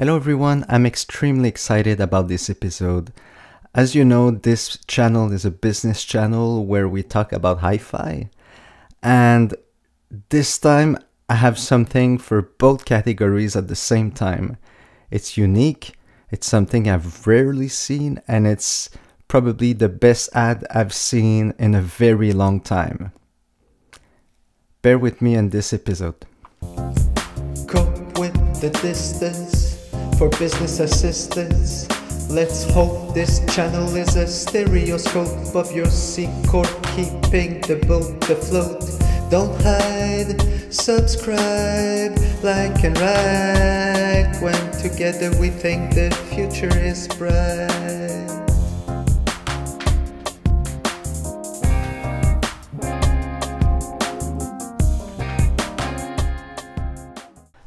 Hello everyone, I'm extremely excited about this episode. As you know, this channel is a business channel where we talk about hi-fi. And this time I have something for both categories at the same time. It's unique, it's something I've rarely seen, and it's probably the best ad I've seen in a very long time. Bear with me in this episode. Cope with the distance for business assistance. Let's hope this channel is a stereoscope of your secret, keeping the boat afloat. Don't hide, subscribe, like and write. When together we think the future is bright.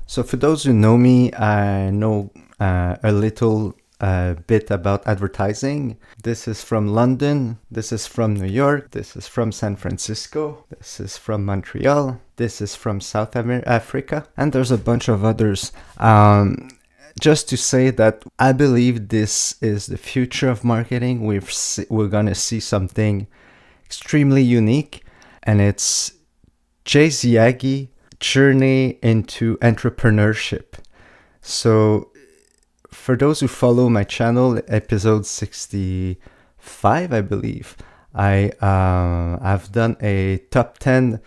So for those who know me, I know a little bit about advertising. This is from London, this is from New York, this is from San Francisco, this is from Montreal, this is from South Africa, and there's a bunch of others. Just to say that I believe this is the future of marketing. We're gonna see something extremely unique, and it's Jay Ziagi journey into entrepreneurship. So for those who follow my channel, episode 65, I believe, I've done a top 10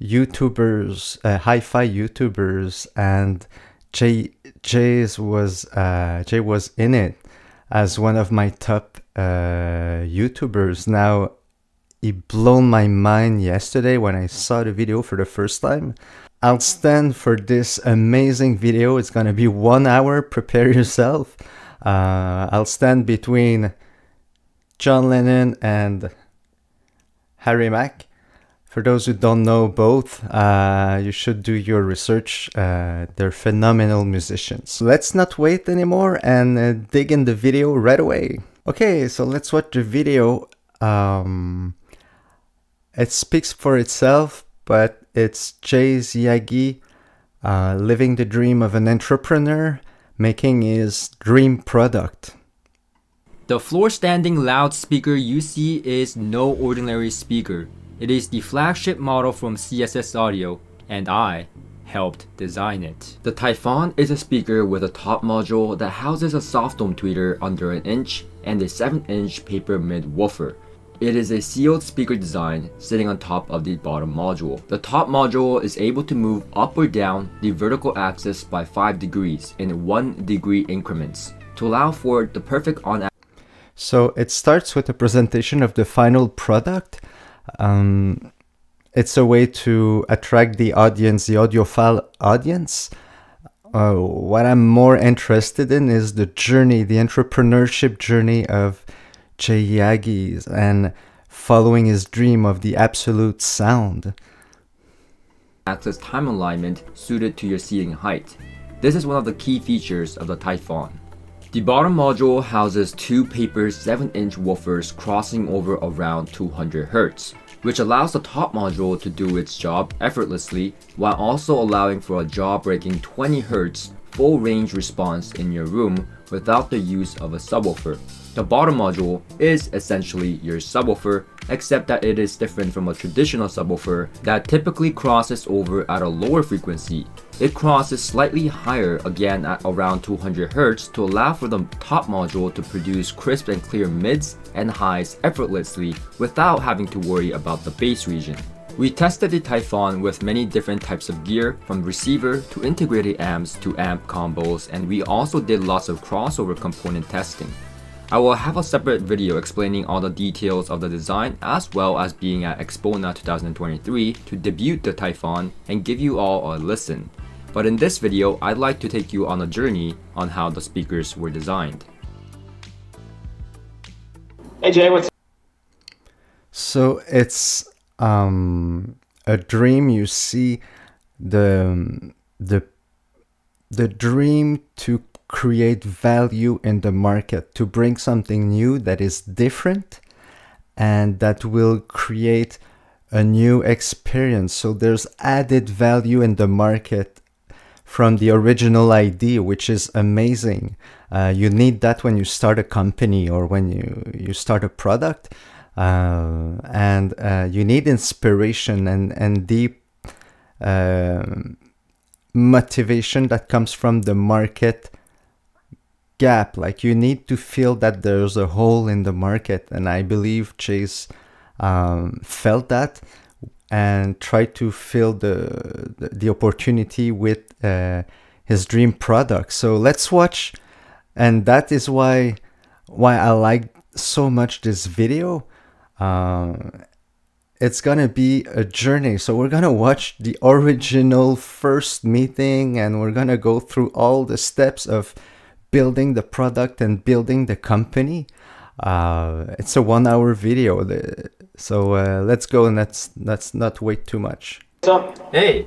YouTubers, hi-fi YouTubers, and Jay was in it as one of my top YouTubers. Now, it blew my mind yesterday when I saw the video for the first time. I'll stand for this amazing video. It's gonna be 1 hour, prepare yourself. I'll stand between John Lennon and Harry Mack. For those who don't know both, you should do your research. They're phenomenal musicians. Let's not wait anymore and dig in the video right away. Okay, so let's watch the video. It speaks for itself, but it's Jay Ziagi living the dream of an entrepreneur, making his dream product. The floor-standing loudspeaker you see is no ordinary speaker. It is the flagship model from CSS Audio, and I helped design it. The Typhon is a speaker with a top module that houses a soft dome tweeter under an inch and a 7-inch paper mid-woofer. It is a sealed speaker design sitting on top of the bottom module. The top module is able to move up or down the vertical axis by 5 degrees in 1 degree increments to allow for the perfect on. So it starts with a presentation of the final product. It's a way to attract the audience, the audiophile audience. What I'm more interested in is the journey, the entrepreneurship journey of Jay Ziagi and following his dream of the absolute sound. Axis time alignment suited to your seating height. This is one of the key features of the Typhon. The bottom module houses 2 paper 7-inch woofers crossing over around 200 Hz, which allows the top module to do its job effortlessly while also allowing for a jaw-breaking 20 Hz full range response in your room without the use of a subwoofer. The bottom module is essentially your subwoofer, except that it is different from a traditional subwoofer that typically crosses over at a lower frequency. It crosses slightly higher, again at around 200 Hz, to allow for the top module to produce crisp and clear mids and highs effortlessly without having to worry about the bass region. We tested the Typhon with many different types of gear, from receiver to integrated amps to amp combos, and we also did lots of crossover component testing. I will have a separate video explaining all the details of the design, as well as being at Expona 2023 to debut the Typhon and give you all a listen. But in this video, I'd like to take you on a journey on how the speakers were designed. Hey Jay, what's up? So it's a dream. You see the dream to create value in the market, to bring something new that is different and that will create a new experience. So there's added value in the market from the original idea, which is amazing. You need that when you start a company or when you start a product, and you need inspiration and deep motivation that comes from the market gap. Like, you need to feel that there's a hole in the market, and I believe Chase felt that and tried to fill the opportunity with his dream product. So let's watch, and that is why I like so much this video. It's gonna be a journey. So we're gonna watch the original first meeting, and we're gonna go through all the steps of building the product and building the company. It's a 1-hour video, so let's go, and let's not wait too much. Hey,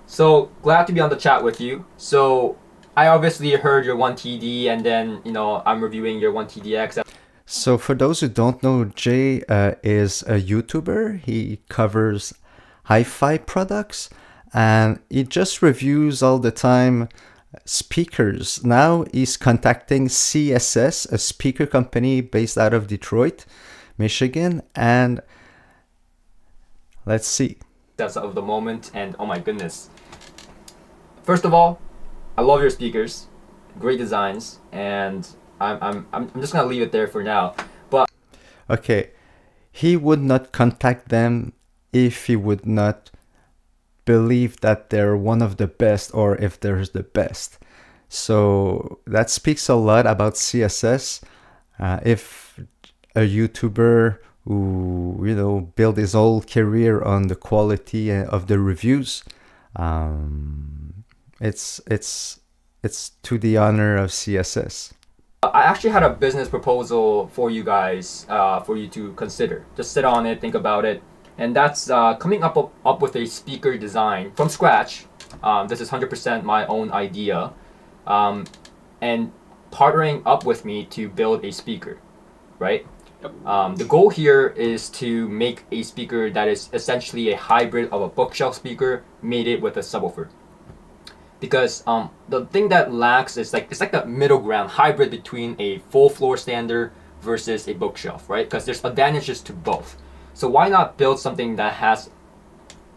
so glad to be on the chat with you. So I obviously heard your 1TD, and then I'm reviewing your 1TDX. So for those who don't know, Jay is a YouTuber. He covers hi-fi products, and he just reviews all the time speakers. Now he's contacting CSS, a speaker company based out of Detroit, Michigan, and let's see. That's of the moment, and oh my goodness. First of all, I love your speakers, great designs, and I'm just gonna leave it there for now. But okay, he would not contact them if he would not believe that they're one of the best, or if there's the best. So that speaks a lot about CSS. If a YouTuber who built his whole career on the quality of the reviews, it's to the honor of CSS. I actually had a business proposal for you guys, for you to consider. Just sit on it, think about it. And that's coming up with a speaker design from scratch. This is 100% my own idea. And partnering up with me to build a speaker, right? Yep. The goal here is to make a speaker that is essentially a hybrid of a bookshelf speaker mated with a subwoofer. Because the thing that lacks is it's like the middle ground hybrid between a full floor standard versus a bookshelf, right? Because there's advantages to both. So why not build something that has,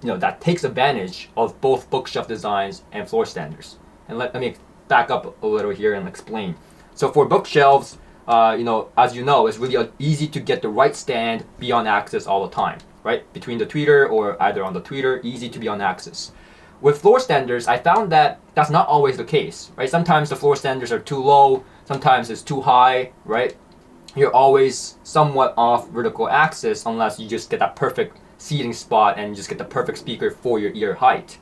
that takes advantage of both bookshelf designs and floor standards? And let me back up a little here and explain. So for bookshelves, as you know, it's really easy to get the right stand, be on axis all the time, right? Between the tweeter or either on the tweeter, easy to be on axis. With floor standards, I found that that's not always the case, right? Sometimes the floor standards are too low, sometimes it's too high, right? You're always somewhat off vertical axis unless you just get that perfect seating spot and you just get the perfect speaker for your ear height.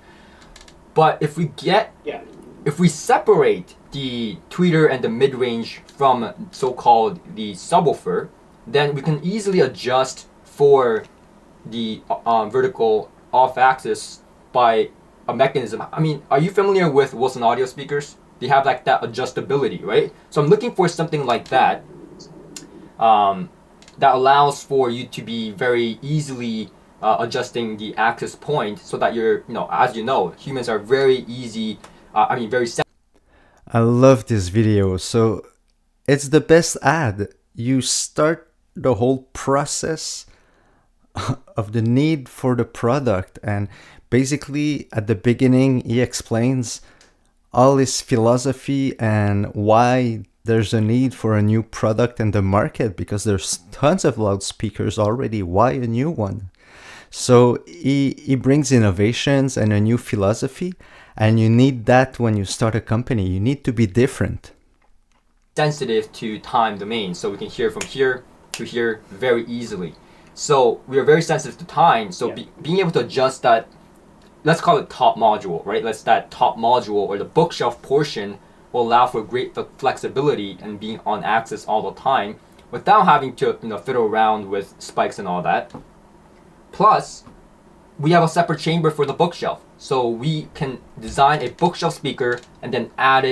But if we separate the tweeter and the mid-range from so-called the subwoofer, then we can easily adjust for the vertical off-axis by a mechanism. I mean, are you familiar with Wilson audio speakers? They have like that adjustability, right? So I'm looking for something like that that allows for you to be very easily adjusting the axis point so that you're, as you know, humans are very easy, very I love this video. So it's the best ad. You start the whole process of the need for the product, and basically at the beginning he explains all his philosophy and why there's a need for a new product in the market, because there's tons of loudspeakers already. Why a new one? So he brings innovations and a new philosophy, and you need that when you start a company. You need to be different. Sensitive to time domain, so we can hear from here to here very easily. So we are very sensitive to time, so being able to adjust that, let's call it top module, right? That top module or the bookshelf portion will allow for great flexibility and being on axis all the time without having to fiddle around with spikes and all that. Plus, we have a separate chamber for the bookshelf, so we can design a bookshelf speaker and then add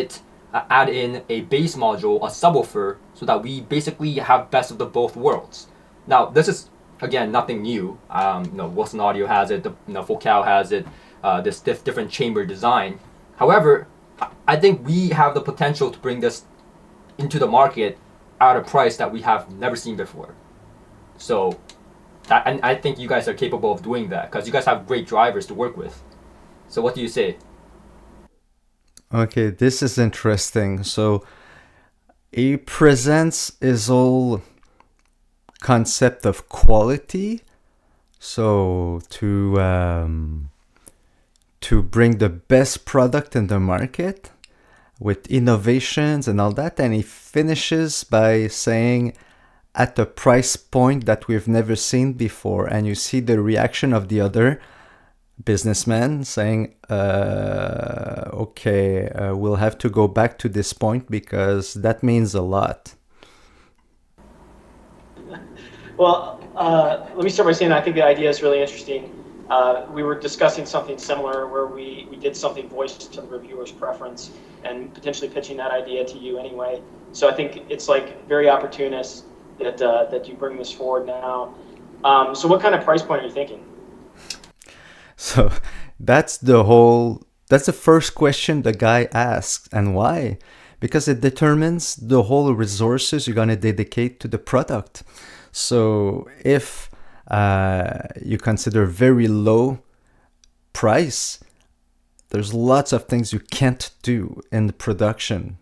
in a bass module, a subwoofer, so that we basically have best of the both worlds. Now, this is again nothing new. Wilson Audio has it, Focal has it. This different chamber design. However, I think we have the potential to bring this into the market at a price that we have never seen before. So and I think you guys are capable of doing that because you guys have great drivers to work with. So what do you say? Okay, this is interesting. So he presents his whole concept of quality. So to bring the best product in the market with innovations and all that, and he finishes by saying at a price point that we've never seen before, and you see the reaction of the other businessmen saying, okay, we'll have to go back to this point because that means a lot. Well, let me start by saying I think the idea is really interesting. We were discussing something similar where we did something voiced to the reviewer's preference and potentially pitching that idea to you anyway. So I think it's like very opportunist that you bring this forward now. So what kind of price point are you thinking? So that's the first question the guy asks. And why? Because it determines the whole resources you're going to dedicate to the product. So if you consider very low price, there's lots of things you can't do in the production.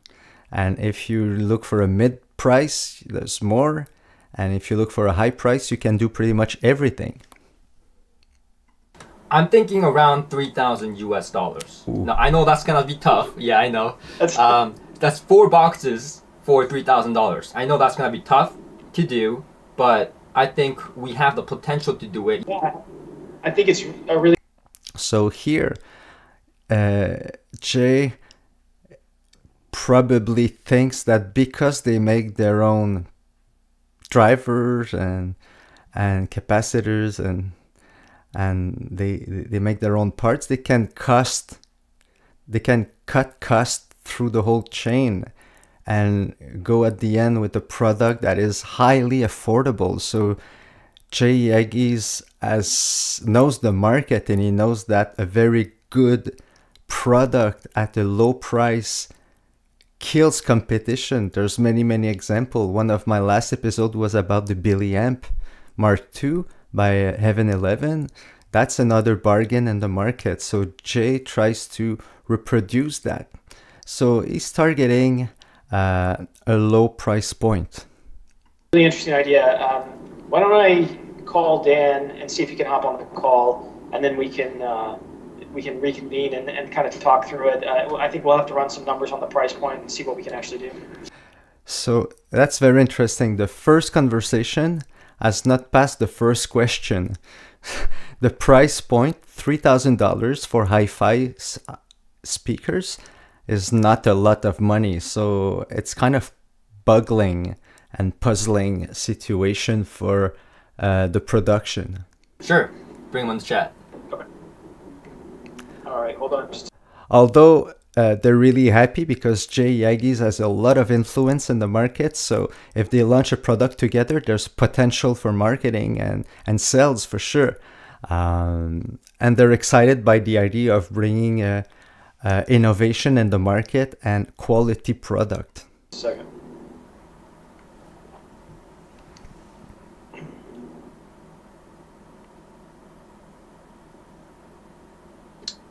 And if you look for a mid price, there's more. And if you look for a high price, you can do pretty much everything. I'm thinking around $3,000 US. Ooh. Now I know that's gonna be tough. Yeah, I know. That's 4 boxes for $3,000. I know that's gonna be tough to do, but I think we have the potential to do it. Yeah, I think it's a really. So here, Jay probably thinks that because they make their own drivers and capacitors and they make their own parts, they can cut cost through the whole chain and go at the end with a product that is highly affordable. So Jay Yagis knows the market, and he knows that a very good product at a low price kills competition. There's many examples. One of my last episode was about the Billy Amp Mark II by Heaven 11. That's another bargain in the market. So Jay tries to reproduce that. So he's targeting a low price point. Really interesting idea. Why don't I call Dan and see if he can hop on the call, and then we can reconvene and kind of talk through it. I think we'll have to run some numbers on the price point and see what we can actually do. So that's very interesting. The first conversation has not passed the first question. The price point, $3,000 for hi-fi speakers, is not a lot of money. So it's kind of bugling and puzzling situation for the production. Sure, bring him on the chat. Okay. All right, hold on. Although they're really happy because Jay Yagis has a lot of influence in the market. So if they launch a product together, there's potential for marketing and sales for sure. And they're excited by the idea of bringing innovation in the market and quality product. Second.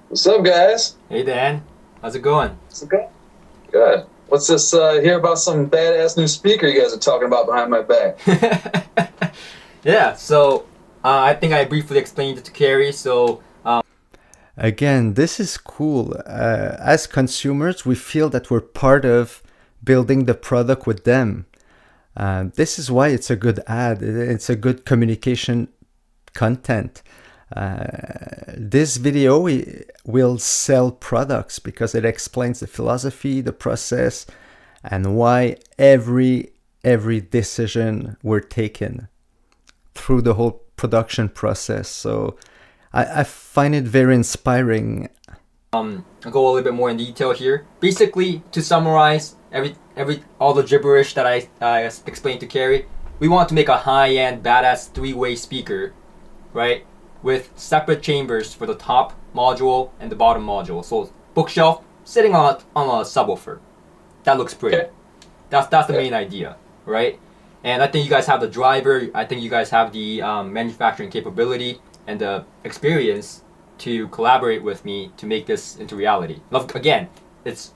What's up, guys? Hey Dan, how's it going? What's good? Good. What's this? Hear about some badass new speaker you guys are talking about behind my back? Yeah. So I think I briefly explained it to Carrie. So again, this is cool. As consumers, we feel that we're part of building the product with them. This is why it's a good ad. It's a good communication content. This video will sell products because it explains the philosophy, the process, and why every decision we're taking through the whole production process. So I find it very inspiring. I'll go a little bit more in detail here. Basically, to summarize all the gibberish that I explained to Carrie, we want to make a high-end, badass 3-way speaker, right? With separate chambers for the top module and the bottom module. So bookshelf sitting on a subwoofer. That looks pretty. Okay. That's the main idea, right? And I think you guys have the driver. I think you guys have the manufacturing capability and the experience to collaborate with me to make this into reality. Again, it's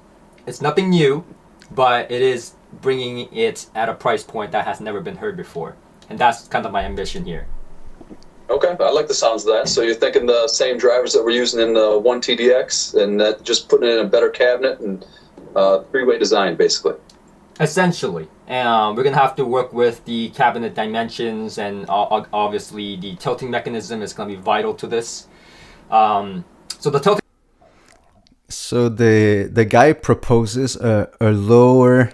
nothing new, but it is bringing it at a price point that has never been heard before. And that's kind of my ambition here. Okay, I like the sounds of that. So you're thinking the same drivers that we're using in the 1TDX, and that just putting it in a better cabinet and three-way design, basically. Essentially. We're going to have to work with the cabinet dimensions, and obviously the tilting mechanism is going to be vital to this. So the tilting... So the guy proposes a lower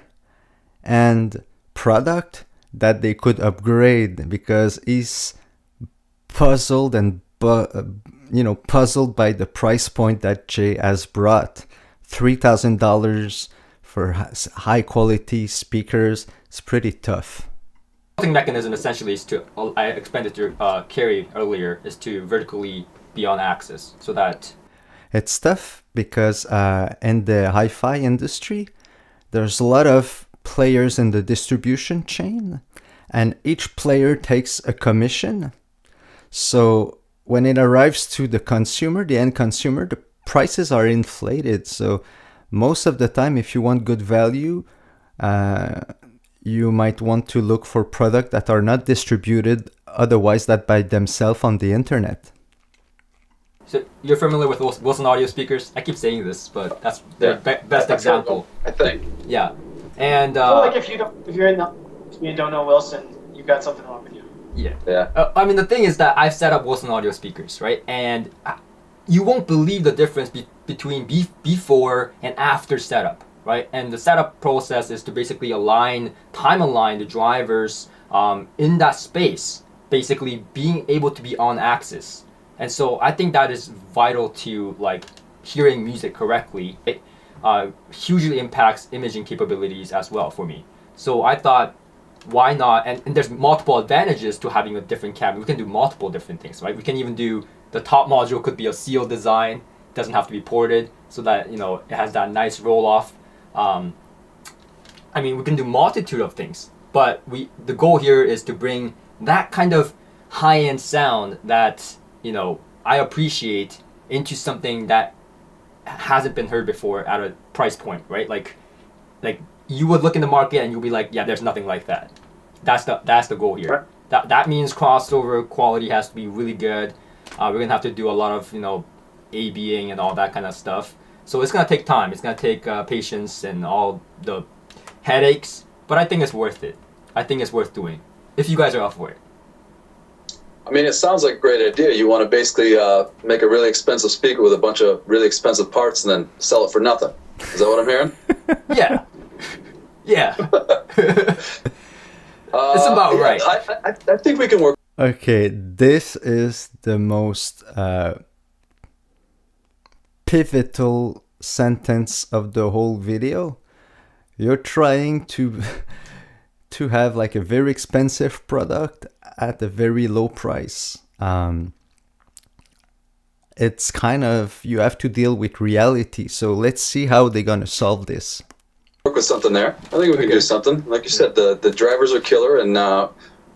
end product that they could upgrade because he's puzzled and puzzled by the price point that Jay has brought. $3,000 for high quality speakers. It's pretty tough. The tilting mechanism essentially is to, I explained it to Carrie earlier, is to vertically be on axis so that... It's tough because in the hi-fi industry, there's a lot of players in the distribution chain, and each player takes a commission. So when it arrives to the consumer, the end consumer, the prices are inflated. So most of the time, if you want good value, you might want to look for products that are not distributed otherwise that by themselves on the internet. So you're familiar with Wilson Audio speakers? I keep saying this, but that's the best example. I think. Yeah, and I feel like if you don't know Wilson, you've got something wrong with you. Yeah. I mean, the thing is that I've set up Wilson Audio speakers, right? And you won't believe the difference between before and after setup, right? And the setup process is to basically time align the drivers in that space, basically being able to be on axis. And so I think that is vital to like hearing music correctly. It hugely impacts imaging capabilities as well for me. So I thought, why not? And there's multiple advantages to having a different cabinet. We can do multiple different things, right? We can even do, the top module could be a sealed design. It doesn't have to be ported, so that, you know, it has that nice roll off. I mean, we can do multitude of things, but the goal here is to bring that kind of high-end sound that, you know, I appreciate into something that hasn't been heard before at a price point, right? Like you would look in the market and you'll be like, yeah, there's nothing like that. That's the goal here. That means crossover quality has to be really good. We're gonna have to do a lot of, you know, A/B-ing and all that kind of stuff. So it's gonna take time. It's gonna take patience and all the headaches. But I think it's worth it. I think it's worth doing if you guys are up for it. I mean, it sounds like a great idea. You want to basically make a really expensive speaker with a bunch of really expensive parts and then sell it for nothing. Is that what I'm hearing? Yeah. Yeah. It's about right. I think we can work. Okay, this is the most pivotal sentence of the whole video. You're trying to have like a very expensive product at a very low price. It's kind of, you have to deal with reality. So let's see how they're gonna solve this. Work with something there. I think we can do something. Like you said, the drivers are killer, and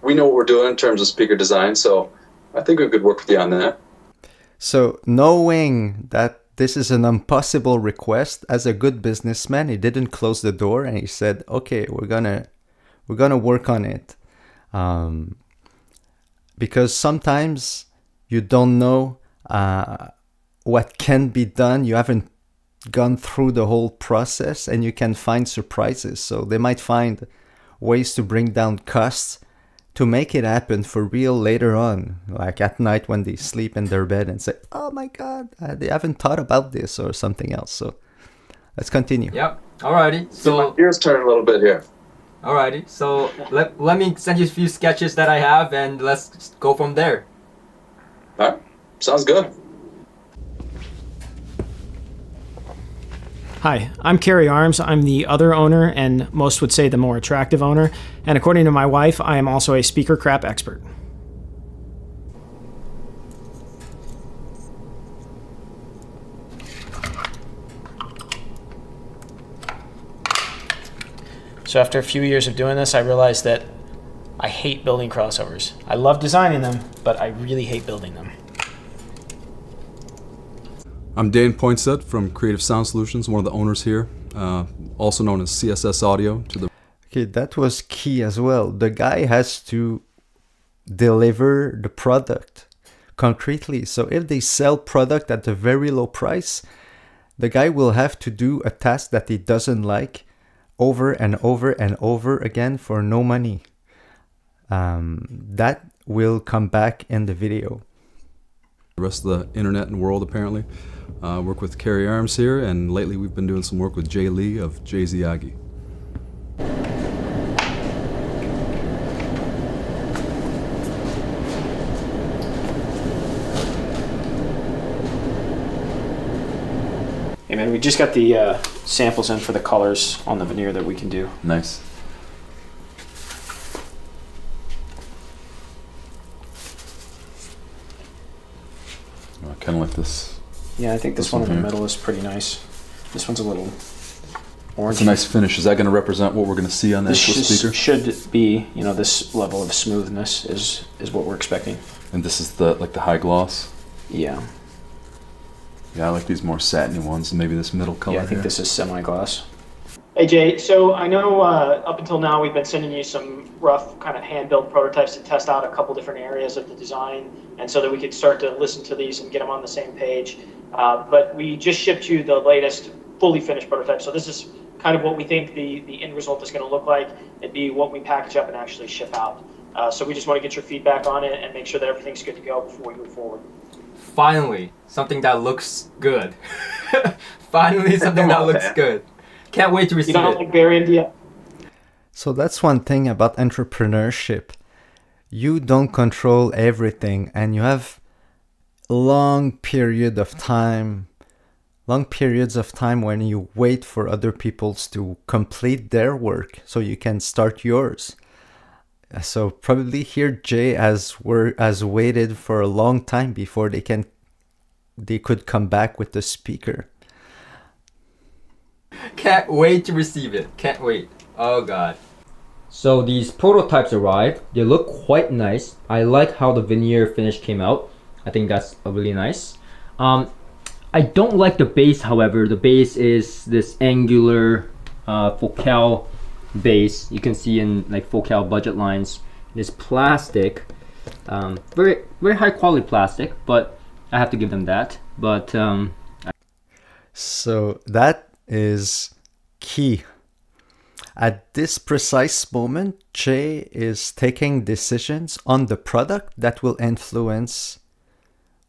we know what we're doing in terms of speaker design. So I think we could work with you on that. So knowing that this is an impossible request, as a good businessman, he didn't close the door and he said, "Okay, we're gonna work on it." Because sometimes you don't know what can be done. You haven't gone through the whole process, and you can find surprises. So they might find ways to bring down costs to make it happen for real later on, like at night when they sleep in their bed and say, "Oh my God, they haven't thought about this," or something else. So let's continue. Yep. Alrighty. So my ears turn a little bit here. Alrighty. So let me send you a few sketches that I have, and let's go from there. All right. Sounds good. Hi, I'm Kerry Arms. I'm the other owner, and most would say the more attractive owner. And according to my wife, I am also a speaker crap expert. So after a few years of doing this, I realized that I hate building crossovers. I love designing them, but I really hate building them. I'm Dan Poinsett from Creative Sound Solutions, one of the owners here, also known as CSS Audio. Okay, that was key as well. The guy has to deliver the product concretely. So if they sell product at a very low price, the guy will have to do a task that he doesn't like over and over and over again for no money. That will come back in the video. The rest of the internet and world, apparently. Work with Carrie Arms here, and lately we've been doing some work with Jay Lee of Jay-Z Aggie. Hey man, we just got the samples in for the colors on the veneer that we can do. Nice. I kind of like this. Yeah, I think this one in the middle is pretty nice. This one's a little orange. It's a nice finish. Is that going to represent what we're going to see on the actual speaker? Should be, you know, this level of smoothness is what we're expecting. And this is the high gloss. Yeah. Yeah, I like these more satiny ones. Maybe this middle color. Yeah, I think here. this is semi-gloss. Hey Jay, so I know up until now we've been sending you some rough kind of hand-built prototypes to test out a couple different areas of the design, and so that we could start to listen to these and get them on the same page. But we just shipped you the latest fully finished prototype, so this is kind of what we think the end result is going to look like. It'd be what we package up and actually ship out. So we just want to get your feedback on it and make sure that everything's good to go before we move forward. Finally, something that looks good. Finally, something that looks good. Can't wait to receive it. You don't like Barry India? So that's one thing about entrepreneurship. You don't control everything, and you have long periods of time when you wait for other people to complete their work so you can start yours. So probably here Jay has waited for a long time before they could come back with the speaker. Can't wait to receive it. Can't wait. Oh god. So these prototypes arrived. They look quite nice. I like how the veneer finish came out. I think that's really nice. I don't like the base, however. The base is this angular focal base. You can see in like focal budget lines. This plastic, very high quality plastic, but I have to give them that. But so that is key. At this precise moment, Jay is taking decisions on the product that will influence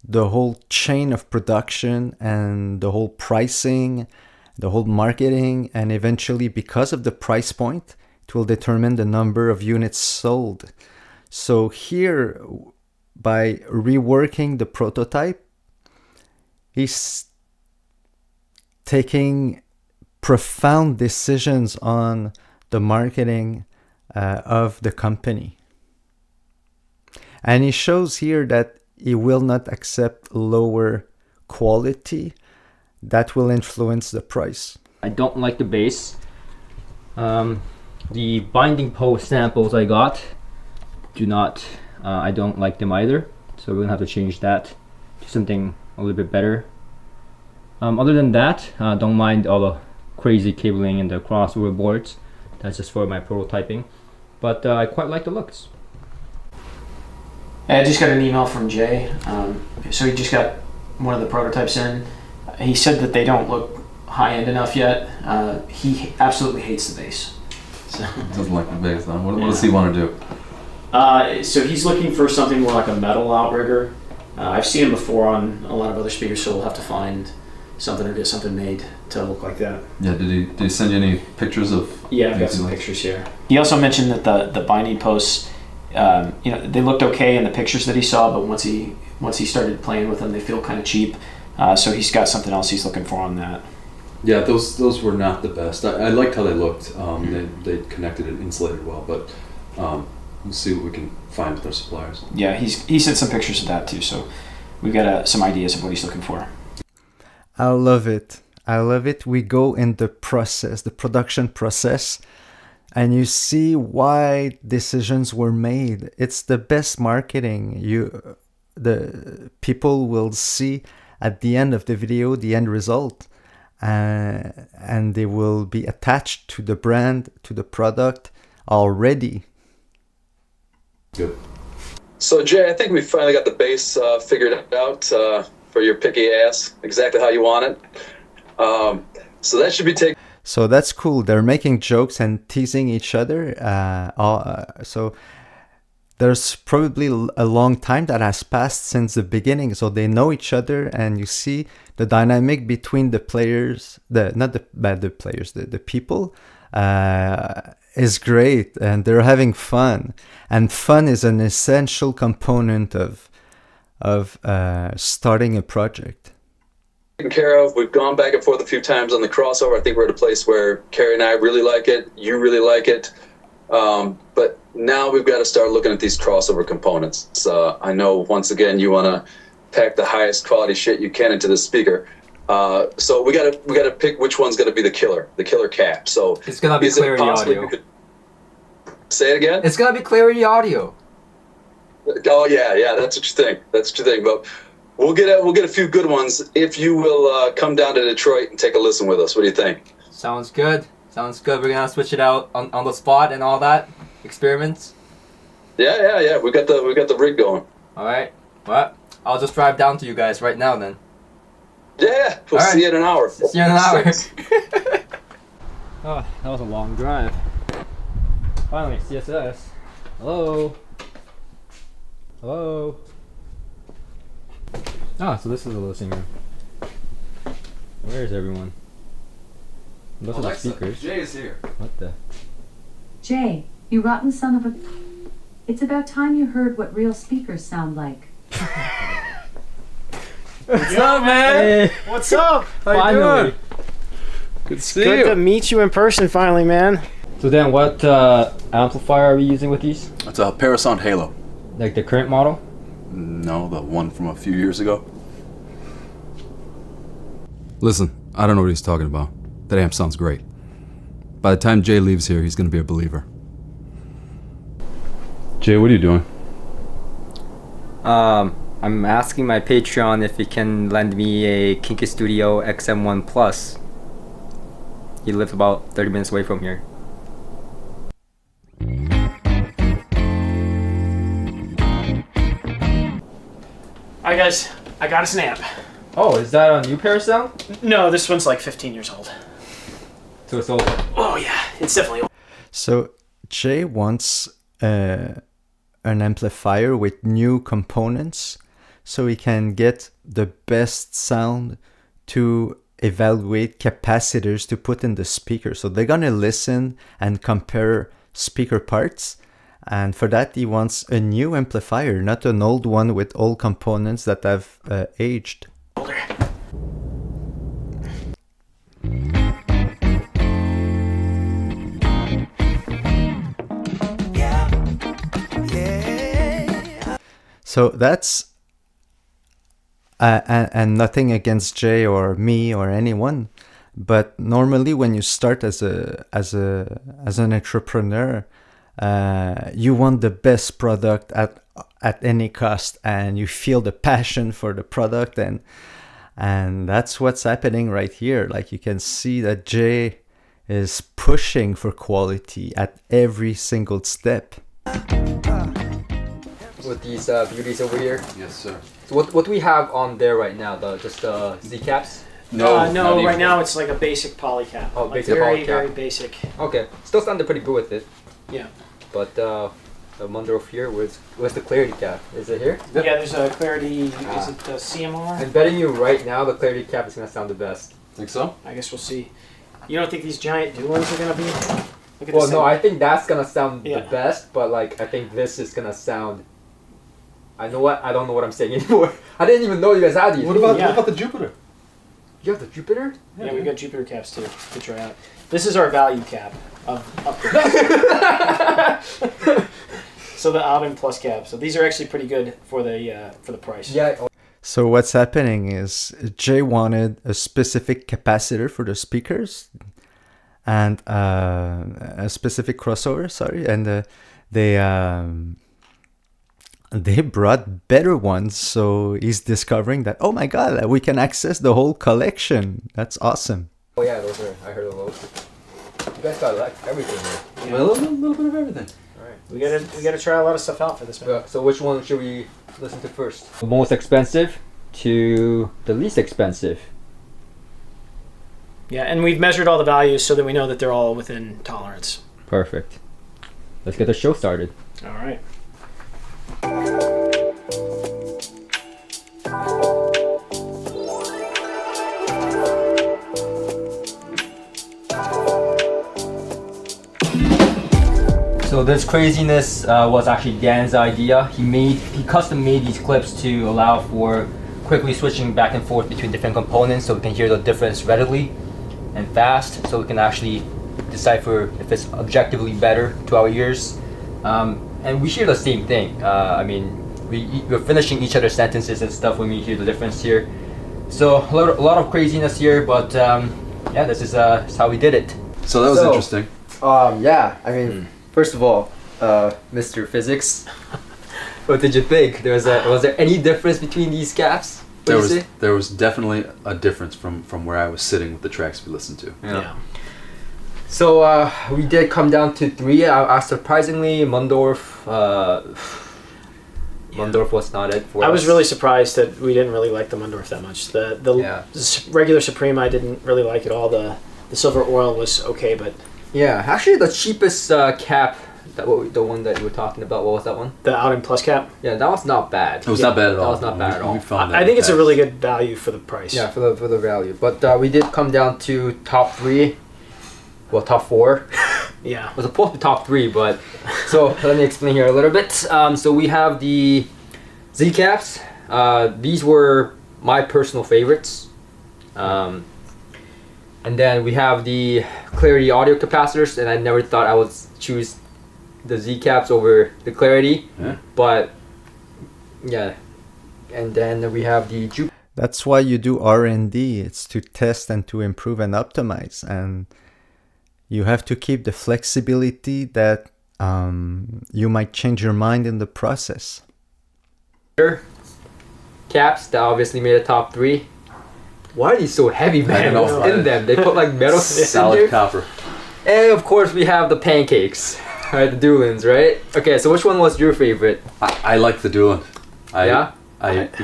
the whole chain of production and the whole pricing, the whole marketing, and eventually, because of the price point, it will determine the number of units sold. So here, by reworking the prototype, he's taking profound decisions on the marketing of the company. And he shows here that he will not accept lower quality that will influence the price. I don't like the base. The binding post samples I got do not, I don't like them either. So we're gonna have to change that to something a little bit better. Other than that, don't mind all the crazy cabling and the crossover boards. That's just for my prototyping. But I quite like the looks. I just got an email from Jay. So he just got one of the prototypes in. He said that they don't look high-end enough yet. He absolutely hates the base. So. Doesn't like the base, though. What does he want to do? So he's looking for something more like a metal outrigger. I've seen him before on a lot of other speakers, so we'll have to find something or get something made to look like that. Yeah, did he send you any pictures of? Yeah, I've got some pictures here. He also mentioned that the binding posts, you know, they looked okay in the pictures that he saw, but once he started playing with them, they feel kind of cheap. So he's got something else he's looking for on that. Yeah, those were not the best. I liked how they looked. They connected and insulated well, but we'll see what we can find with our suppliers. Yeah, he sent some pictures of that too, so we've got some ideas of what he's looking for. I love it. I love it. We go in the process, the production process. and you see why decisions were made. It's the best marketing. The people will see at the end of the video the end result, and they will be attached to the brand, to the product already. Good. So Jay, I think we finally got the base figured out for your picky ass, exactly how you want it. So that should be taken. So that's cool. They're making jokes and teasing each other. So there's probably a long time that has passed since the beginning. So they know each other, and you see the dynamic between the players, the people is great, and they're having fun. And fun is an essential component of starting a project. Taken care of. We've gone back and forth a few times on the crossover. I think we're at a place where Carrie and I really like it. You really like it. But now we've got to start looking at these crossover components. I know, once again, you want to pack the highest quality shit you can into the speaker. So we gotta pick which one's gonna be the killer cap. So it's gonna be Clarity Audio. Say it again. It's gonna be Clarity Audio. Oh yeah, that's what you think. That's what you think. But we'll get a few good ones if you will come down to Detroit and take a listen with us. What do you think? Sounds good. Sounds good. We're gonna switch it out on the spot and all that experiments. Yeah. We got the rig going. All right. Well, I'll just drive down to you guys right now then. Yeah, we'll see you in an hour. See you in an hour. Oh, that was a long drive. Finally, CSS. Hello. Hello. Ah, so this is a listening room. Where is everyone? Those are the speakers. Jay is here. What the? Jay, you rotten son of a... It's about time you heard what real speakers sound like. What's up, man? Hey. What's up? How you doing? Good to see Good you. to meet you in person finally, man. So then what amplifier are we using with these? It's a Parasound Halo. Like the current model? No, the one from a few years ago. Listen, I don't know what he's talking about. That amp sounds great. By the time Jay leaves here, he's gonna be a believer. Jay, what are you doing? I'm asking my Patreon if he can lend me a Kinky Studio XM1 Plus. He lives about 30 minutes away from here. Alright guys, I got us an amp. Oh, is that a new Parasound? No, this one's like 15 years old. So it's old. Oh yeah, it's definitely old. So Jay wants an amplifier with new components so he can get the best sound to evaluate capacitors to put in the speaker. So they're gonna listen and compare speaker parts, and for that he wants a new amplifier, not an old one with old components that have aged. So that's and nothing against Jay or me or anyone, but normally when you start as an entrepreneur, you want the best product at any cost, and you feel the passion for the product, and that's what's happening right here. Like, you can see that Jay is pushing for quality at every single step. With these beauties over here. Yes, sir. So what do we have on there right now? Just Z caps? No, right now it's like a basic polycap. Oh, like basic very, polycap. very basic. Okay, still sounded pretty good with it. Yeah. But I wonder over here, where's the clarity cap? Is it here? Yeah, there's a clarity. Is it the CMR? I'm betting you right now the clarity cap is gonna sound the best. Think so? I guess we'll see. You don't think these giant duos are gonna be? Look at Well, this no, thing. I think that's gonna sound Yeah. the best, but like I think this is gonna sound. I know what? I don't know what I'm saying anymore. I didn't even know you guys had these. What about Yeah. the Jupiter? You have the Jupiter? Yeah, we got Jupiter caps too to try out. This is our value cap of upgrades. So the Albin Plus cap. So these are actually pretty good for the price. Yeah. So what's happening is Jay wanted a specific capacitor for the speakers, and a specific crossover, sorry, and they brought better ones. So he's discovering that, oh my god, we can access the whole collection. That's awesome. Oh yeah, those are, I heard of those. You guys got like everything here. Well, a little bit of everything. All right, we gotta try a lot of stuff out for this man. So which one should we listen to first? The most expensive to the least expensive. Yeah, and we've measured all the values so that we know that they're all within tolerance. Perfect. Let's get the show started. All right. So this craziness was actually Dan's idea. He custom made these clips to allow for quickly switching back and forth between different components, so we can hear the difference readily and fast, so we can actually decipher if it's objectively better to our ears. And we hear the same thing. I mean, we're finishing each other's sentences and stuff when we hear the difference here. So a lot of craziness here, but yeah, this is how we did it. So that was interesting. Yeah, I mean, first of all, Mr. Physics, what did you think? Was there any difference between these caps? There was definitely a difference from where I was sitting with the tracks we listened to. Yeah. So we did come down to 3. Surprisingly, Mundorf was not it for us. I was really surprised that we didn't really like the Mundorf that much. The regular Supreme I didn't really like at all. The Silver Oil was okay, but yeah, actually the cheapest cap, the one that you were talking about, what was that one? The Outing Plus cap? Yeah, that was not bad. It was not bad at all. That was not bad at all. I think it's a really good value for the price. Yeah, for the value. But we did come down to top 3. Well, top 4. Yeah. It was supposed to be top 3, but so let me explain here a little bit. So we have the Z caps. These were my personal favorites. And then we have the Clarity audio capacitors, and I never thought I would choose the Z caps over the Clarity, but yeah. And then we have the Jupiter. That's why you do R&D. It's to test and to improve and optimize, and you have to keep the flexibility that you might change your mind in the process. Caps that obviously made a top 3. Why are these so heavy, man? What's in them? They put like metal solid copper. And of course we have the pancakes, right? The Doolins, right? Okay, so which one was your favorite? I like the Doolin. The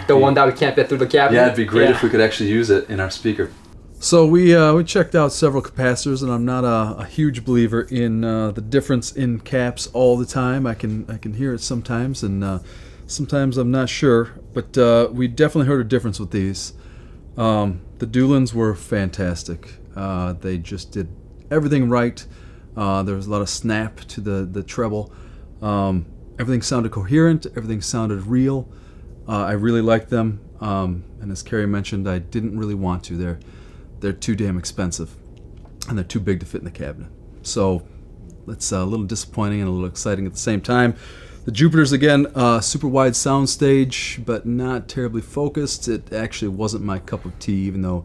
one that we can't fit through the cabinet? Yeah, it'd be great if we could actually use it in our speaker. So we checked out several capacitors, and I'm not a huge believer in the difference in caps all the time. I can hear it sometimes, and sometimes I'm not sure. But we definitely heard a difference with these. The Doolins were fantastic. They just did everything right. There was a lot of snap to the treble. Everything sounded coherent. Everything sounded real. I really liked them. And as Carrie mentioned, I didn't really want to. They're too damn expensive, and they're too big to fit in the cabinet. So it's a little disappointing and a little exciting at the same time. The Jupiters, again, super wide sound stage, but not terribly focused. It actually wasn't my cup of tea, even though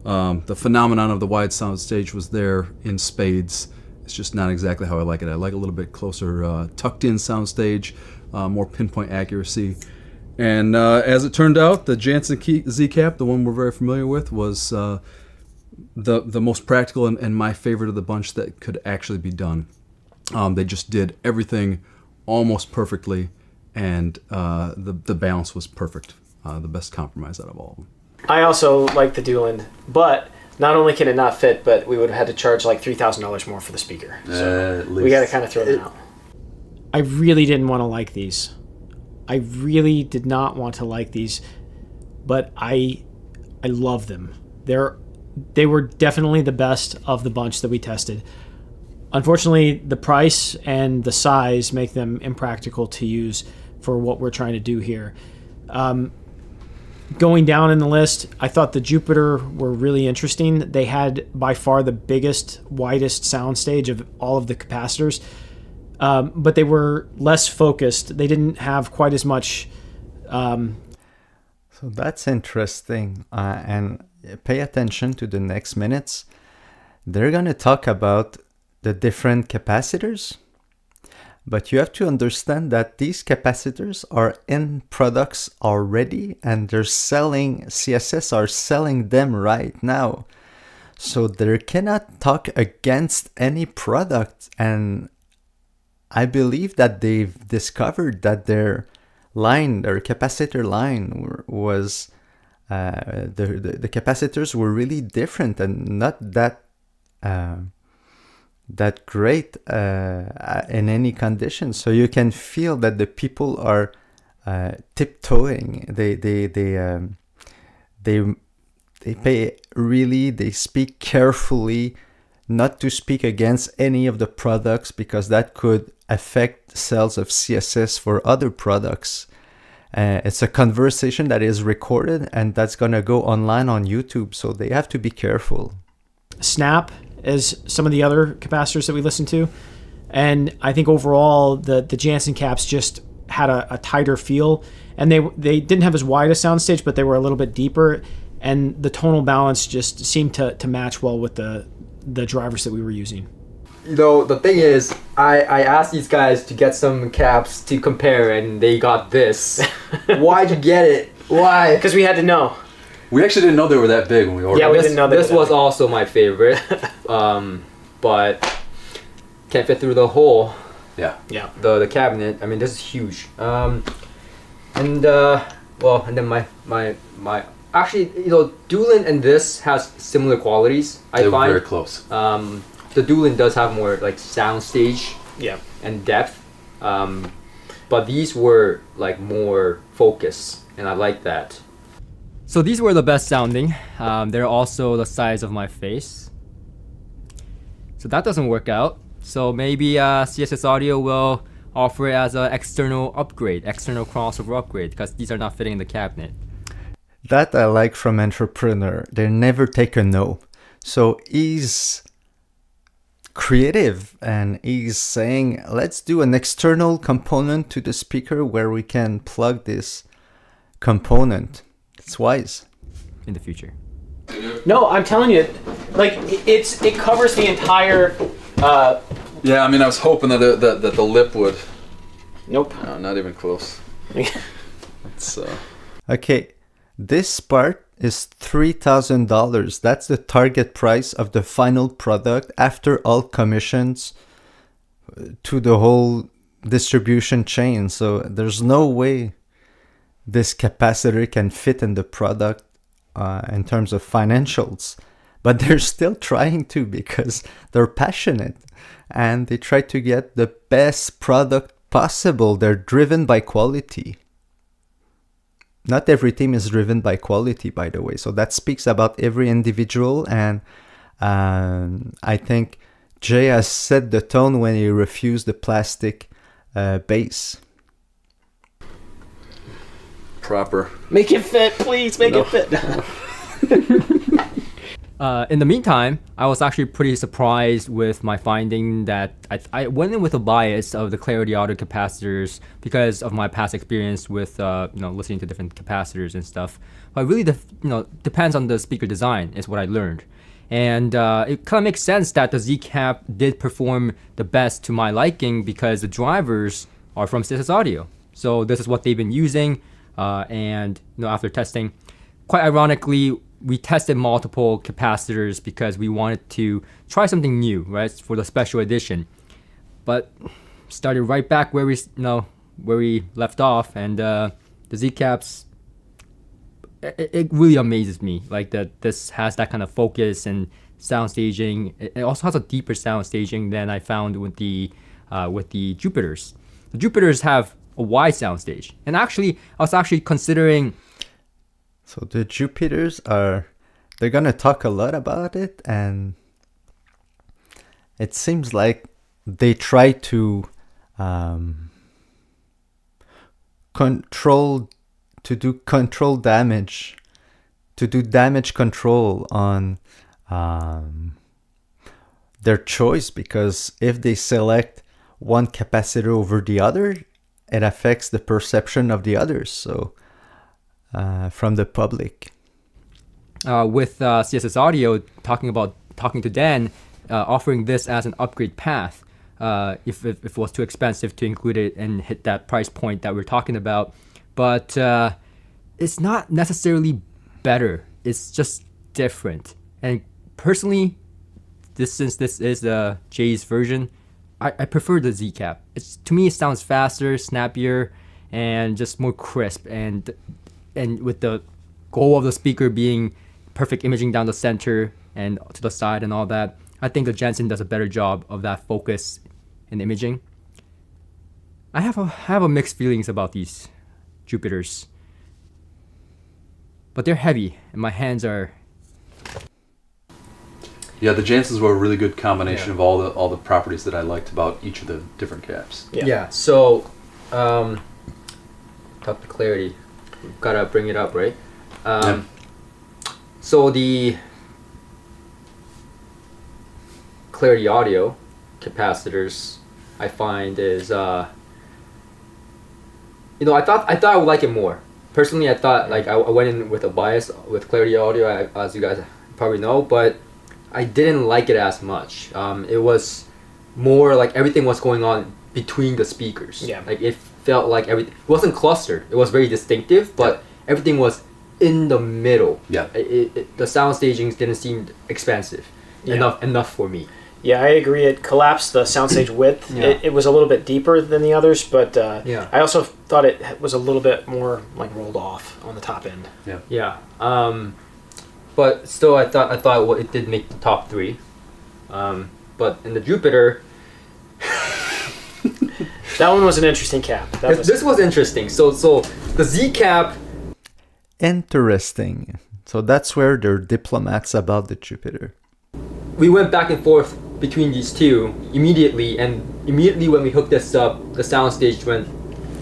the phenomenon of the wide sound stage was there in spades. It's just not exactly how I like it. I like a little bit closer tucked in sound stage, more pinpoint accuracy. And as it turned out, the Jansen Z-Cap, the one we're very familiar with, was the most practical and my favorite of the bunch that could actually be done. They just did everything almost perfectly, and the balance was perfect. The best compromise out of all of them. I also like the Doolin, but not only can it not fit, but we would have had to charge like $3,000 more for the speaker. So we got to kind of throw them out. I really didn't want to like these. I really did not want to like these, but I love them. They were definitely the best of the bunch that we tested. Unfortunately, the price and the size make them impractical to use for what we're trying to do here. Going down in the list, I thought the Jupiter were really interesting. They had by far the biggest, widest soundstage of all of the capacitors, but they were less focused. They didn't have quite as much. So that's interesting, and pay attention to the next minutes. they're going to talk about the different capacitors. But you have to understand that these capacitors are in products already, and they're selling, CSS are selling them right now. So they cannot talk against any product. And I believe that they've discovered that their line, their capacitor line was, the capacitors were really different and not that that great in any condition. So you can feel that the people are tiptoeing. They speak carefully not to speak against any of the products, because that could affect sales of CSS for other products. It's a conversation that is recorded, and that's gonna go online on YouTube, so they have to be careful. Snap as some of the other capacitors that we listened to. And I think overall the Jansen caps just had a tighter feel, and they didn't have as wide a soundstage, but they were a little bit deeper, and the tonal balance just seemed to match well with the drivers that we were using. You know, the thing is, I asked these guys to get some caps to compare, and they got this. Why'd you get it? Why? Because we had to know. We actually didn't know they were that big when we ordered. Yeah, we didn't know this was also my favorite, but can't fit through the hole. Yeah. Yeah. The cabinet. I mean, this is huge. Well, and then my actually, you know, Doolin and this has similar qualities. They I find very close. The Doolin does have more like soundstage. Yeah. And depth, but these were like more focus, and I like that. So these were the best sounding. They're also the size of my face. So that doesn't work out. So maybe CSS Audio will offer it as an external upgrade, external crossover upgrade, because these are not fitting in the cabinet. That I like from Entrepreneur. They never take a no. So he's creative, and he's saying, let's do an external component to the speaker where we can plug this component. It's wise. In the future. No, I'm telling you, like it covers the entire. Yeah, I mean, I was hoping that the lip would. Nope. No, not even close. It's Okay, this part is $3,000. That's the target price of the final product after all commissions to the whole distribution chain. So there's no way this capacitor can fit in the product in terms of financials, but they're still trying to, because they're passionate and they try to get the best product possible. They're driven by quality. Not every team is driven by quality, by the way. So that speaks about every individual, and I think Jay has set the tone when he refused the plastic base. proper. Make it fit, please. Make it fit. In the meantime, I was actually pretty surprised with my finding that I went in with a bias of the Clarity Audio capacitors because of my past experience with listening to different capacitors and stuff. But it really depends on the speaker design is what I learned. And it kind of makes sense that the Z-Cap did perform the best to my liking because the drivers are from CSS Audio. So this is what they've been using, and after testing, quite ironically, we tested multiple capacitors because we wanted to try something new, right, for the special edition. But started right back where we left off, and the Z-Caps, it really amazes me, like that this has that kind of focus and sound staging. It also has a deeper sound staging than I found with the Jupiters. The Jupiters have a wide sound stage, and actually I was actually considering. So the Jupiters they're gonna talk a lot about it, and it seems like they try to do damage control on their choice, because if they select one capacitor over the other, it affects the perception of the others. So from the public. With CSS Audio, talking about talking to Dan, offering this as an upgrade path. If it was too expensive to include it and hit that price point that we're talking about. But it's not necessarily better. It's just different. And personally, since this is Jay's version, I prefer the Z cap. To me, it sounds faster, snappier, and just more crisp. And with the goal of the speaker being perfect imaging down the center and to the side and all that, I think the Jensen does a better job of that focus in imaging. I have a mixed feelings about these Jupiters, but they're heavy and my hands are. Yeah, the Jansens were a really good combination of all the properties that I liked about each of the different caps. Yeah. So, talk to clarity. We've gotta bring it up, right? So the clarity audio capacitors, I find is I thought I would like it more. Personally, I thought like I went in with a bias with clarity audio, as you guys probably know, but I didn't like it as much. It was more like everything was going on between the speakers. Yeah. Like it felt like everything wasn't clustered. It was very distinctive, but everything was in the middle. Yeah. The sound stagings didn't seem expensive enough for me. Yeah, I agree. It collapsed the soundstage width. It was a little bit deeper than the others, but I also thought it was a little bit more like rolled off on the top end. Yeah. But still, I thought it did make the top 3. But in the Jupiter, that one was an interesting cap. This was interesting. So the Z cap. Interesting. So that's where they're diplomats about the Jupiter. We went back and forth between these two immediately, and immediately when we hooked this up, the soundstage went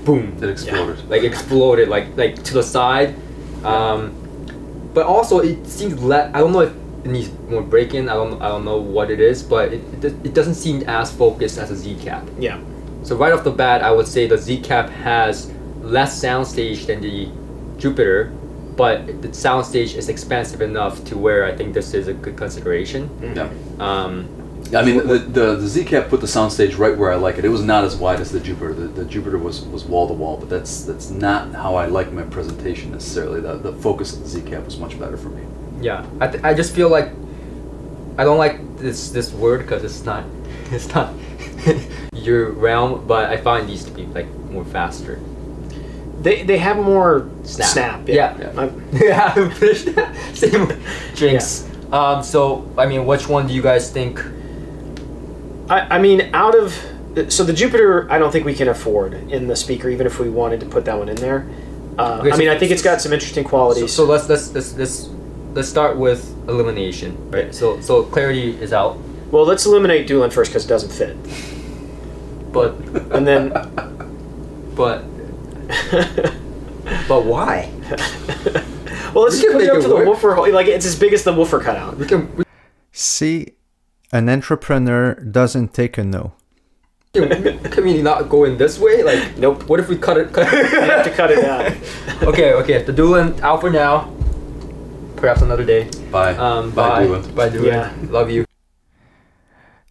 boom. It exploded. Yeah. Like exploded, like to the side. But also it seems I don't know if it needs more break-in. I don't know what it is, but it doesn't seem as focused as a Z cap. Yeah. So right off the bat, I would say the Z cap has less soundstage than the Jupiter, but the soundstage is expansive enough to where I think this is a good consideration. Yeah. I mean, the Z cap put the soundstage right where I like it. It was not as wide as the Jupiter. The Jupiter was wall to wall, but that's not how I like my presentation necessarily. The focus of the Z cap was much better for me. Yeah, I just feel like I don't like this word because it's not your realm, but I find these to be like more faster. They have more snap. Yeah. Same drinks. Yeah. So I mean, which one do you guys think? I mean, so the Jupiter, I don't think we can afford in the speaker, even if we wanted to put that one in there. I mean, I think it's got some interesting qualities. So let's start with elimination, right? So clarity is out. Well, let's eliminate Doolin first because it doesn't fit. But and then, but why? Well, let's just put it up to the woofer. Like it's as big as the woofer cutout. See, an entrepreneur doesn't take a no. Can we not go in this way? Like, nope. What if we cut it? You have to cut it out. Okay. The Doolin out for now. Perhaps another day. Bye. Bye Doolin. Bye Doolin. Yeah. Love you.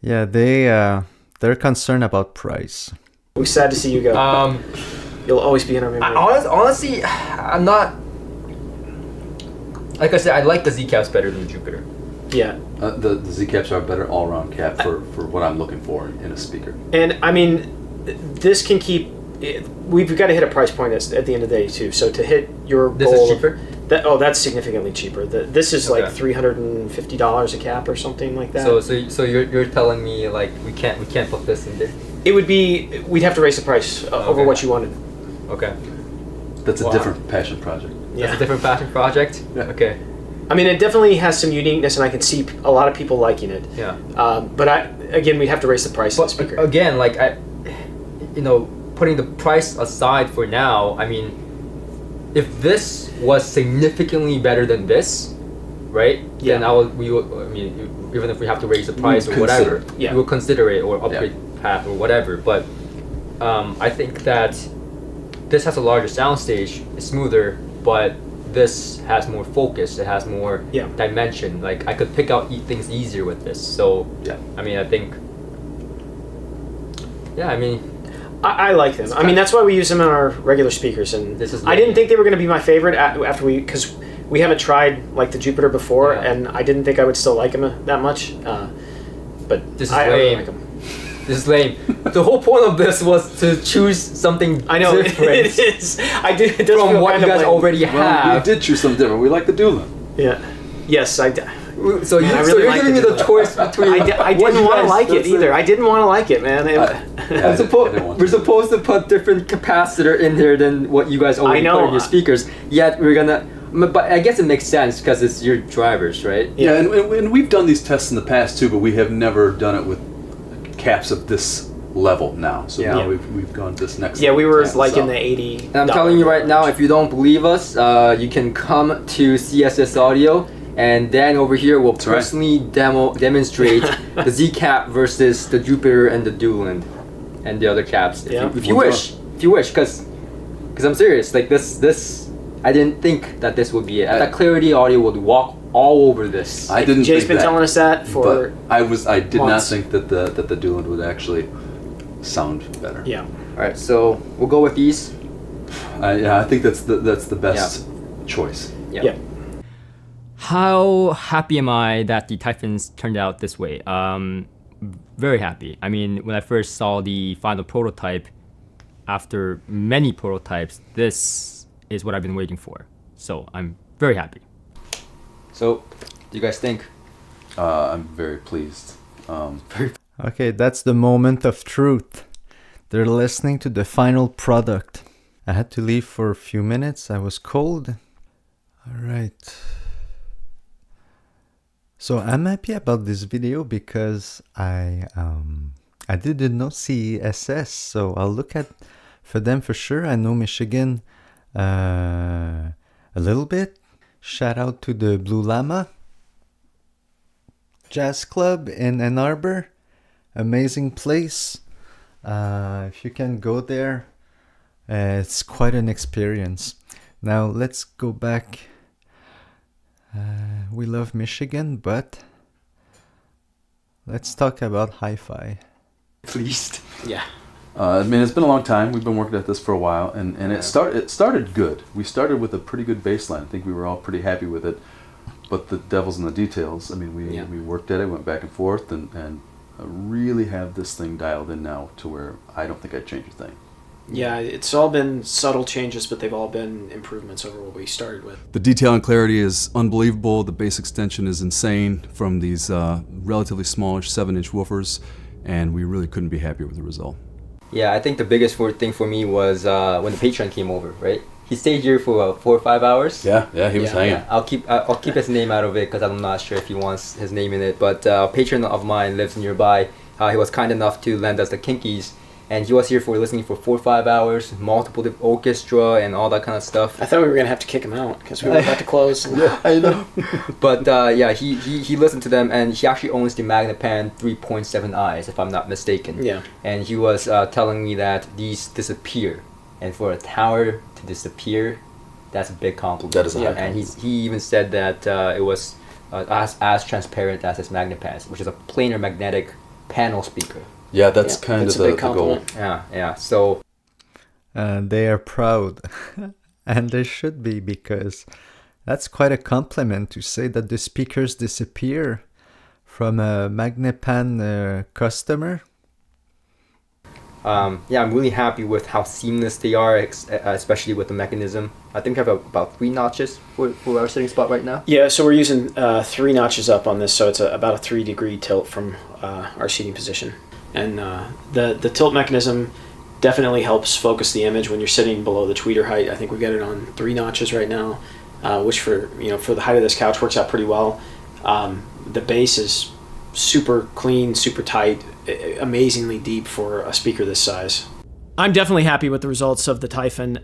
Yeah, they're concerned about price. We're sad to see you go. You'll always be in our memory. Honestly, I'm not. Like I said, I like the Z caps better than the Jupiter. Yeah. The Z caps are a better all-around cap for what I'm looking for in a speaker. And I mean, this can keep. We've got to hit a price point at the end of the day too. So to hit your goal, this is cheaper. That's significantly cheaper. This is like $350 a cap or something like that. So you're telling me like we can't put this in there? It would be we'd have to raise the price over what you wanted. Okay. That's a different passion project. Yeah. That's a different passion project. Yeah. Okay. I mean, it definitely has some uniqueness, and I can see a lot of people liking it. Yeah. But we'd have to raise the price of the speaker. Again, like putting the price aside for now, I mean, if this was significantly better than this, right? Yeah. Then even if we have to raise the price or whatever, we will consider it or upgrade path or whatever. But I think that this has a larger soundstage, it's smoother, but this has more focus, it has more dimension. Like I could pick out things easier with this. So I mean, I think, I like them. I mean, that's why we use them in our regular speakers. And I didn't think they were going to be my favorite after because we haven't tried like the Jupiter before, and I didn't think I would still like them that much. But this is I lame. really like them. This is lame. The whole point of this was to choose something I know different. it is. I do. It does from feel what kind you of guys lame. already have. Well, we did choose something different. We like the Doolin. Yeah. Yes, I. So you're like giving me the choice between. I didn't want to like it either. I didn't want to like it, man. We're supposed to put different capacitor in here than what you guys already put in your speakers. Yet we're gonna. But I guess it makes sense because it's your drivers, right? Yeah, and we've done these tests in the past too, but we have never done it with caps of this level now. So now we've gone this next level. We were like in the 80. And I'm telling you right now, if you don't believe us, you can come to CSS Audio, and Dan over here will personally demonstrate the Z cap versus the Jupiter and the Doolin and the other caps. If you wish, because I'm serious. Like this, I didn't think that this would be it. That Clarity Audio would walk all over this. I didn't. Jay's think been that, telling us that for. But I did months. not think that the Doolin would actually sound better. Yeah. All right, so we'll go with these. I think that's the best choice. Yeah. How happy am I that the Typhons turned out this way? Very happy. I mean, when I first saw the final prototype, after many prototypes, this is what I've been waiting for. So I'm very happy. So, what do you guys think? I'm very pleased. Okay, that's the moment of truth. They're listening to the final product. I had to leave for a few minutes. I was cold. All right. So I'm happy about this video because I didn't know CSS, so I'll look for them for sure. I know Michigan a little bit. Shout out to the Blue Llama Jazz Club in Ann Arbor. Amazing place. If you can go there, it's quite an experience. Now let's go back. We love Michigan, but let's talk about hi-fi. Please. Yeah. I mean, it's been a long time. We've been working at this for a while, and it started good. We started with a pretty good baseline. I think we were all pretty happy with it. But the devil's in the details. I mean, we worked at it, went back and forth, and really have this thing dialed in now to where I don't think I'd change a thing. Yeah, it's all been subtle changes, but they've all been improvements over what we started with. The detail and clarity is unbelievable. The bass extension is insane from these relatively smallish 7-inch woofers, and we really couldn't be happier with the result. Yeah, I think the biggest thing for me was when the patron came over, right? He stayed here for 4 or 5 hours. Yeah, he was hanging. Yeah. I'll keep his name out of it because I'm not sure if he wants his name in it. But a patron of mine lives nearby. He was kind enough to lend us the Kinkies, and he was here for listening for 4 or 5 hours, multiple orchestra and all that kind of stuff. I thought we were gonna have to kick him out because we were about to close. I know. But yeah, he listened to them, and he actually owns the Magnepan 3.7i's, if I'm not mistaken. Yeah. And he was telling me that these disappear, and for a tower to disappear, that's a big compliment. That is a high And he even said that it was as transparent as his Magnepan, which is a planar magnetic panel speaker. Yeah, that's kind of the goal. Yeah. So they are proud, and they should be, because that's quite a compliment to say that the speakers disappear from a Magnepan customer. Yeah, I'm really happy with how seamless they are, especially with the mechanism. I think I have about 3 notches for our sitting spot right now. Yeah, so we're using 3 notches up on this, so it's about a 3-degree tilt from our seating position. And the tilt mechanism definitely helps focus the image when you're sitting below the tweeter height. I think we've got it on 3 notches right now, which for the height of this couch works out pretty well. The bass is super clean, super tight, amazingly deep for a speaker this size. I'm definitely happy with the results of the Typhon.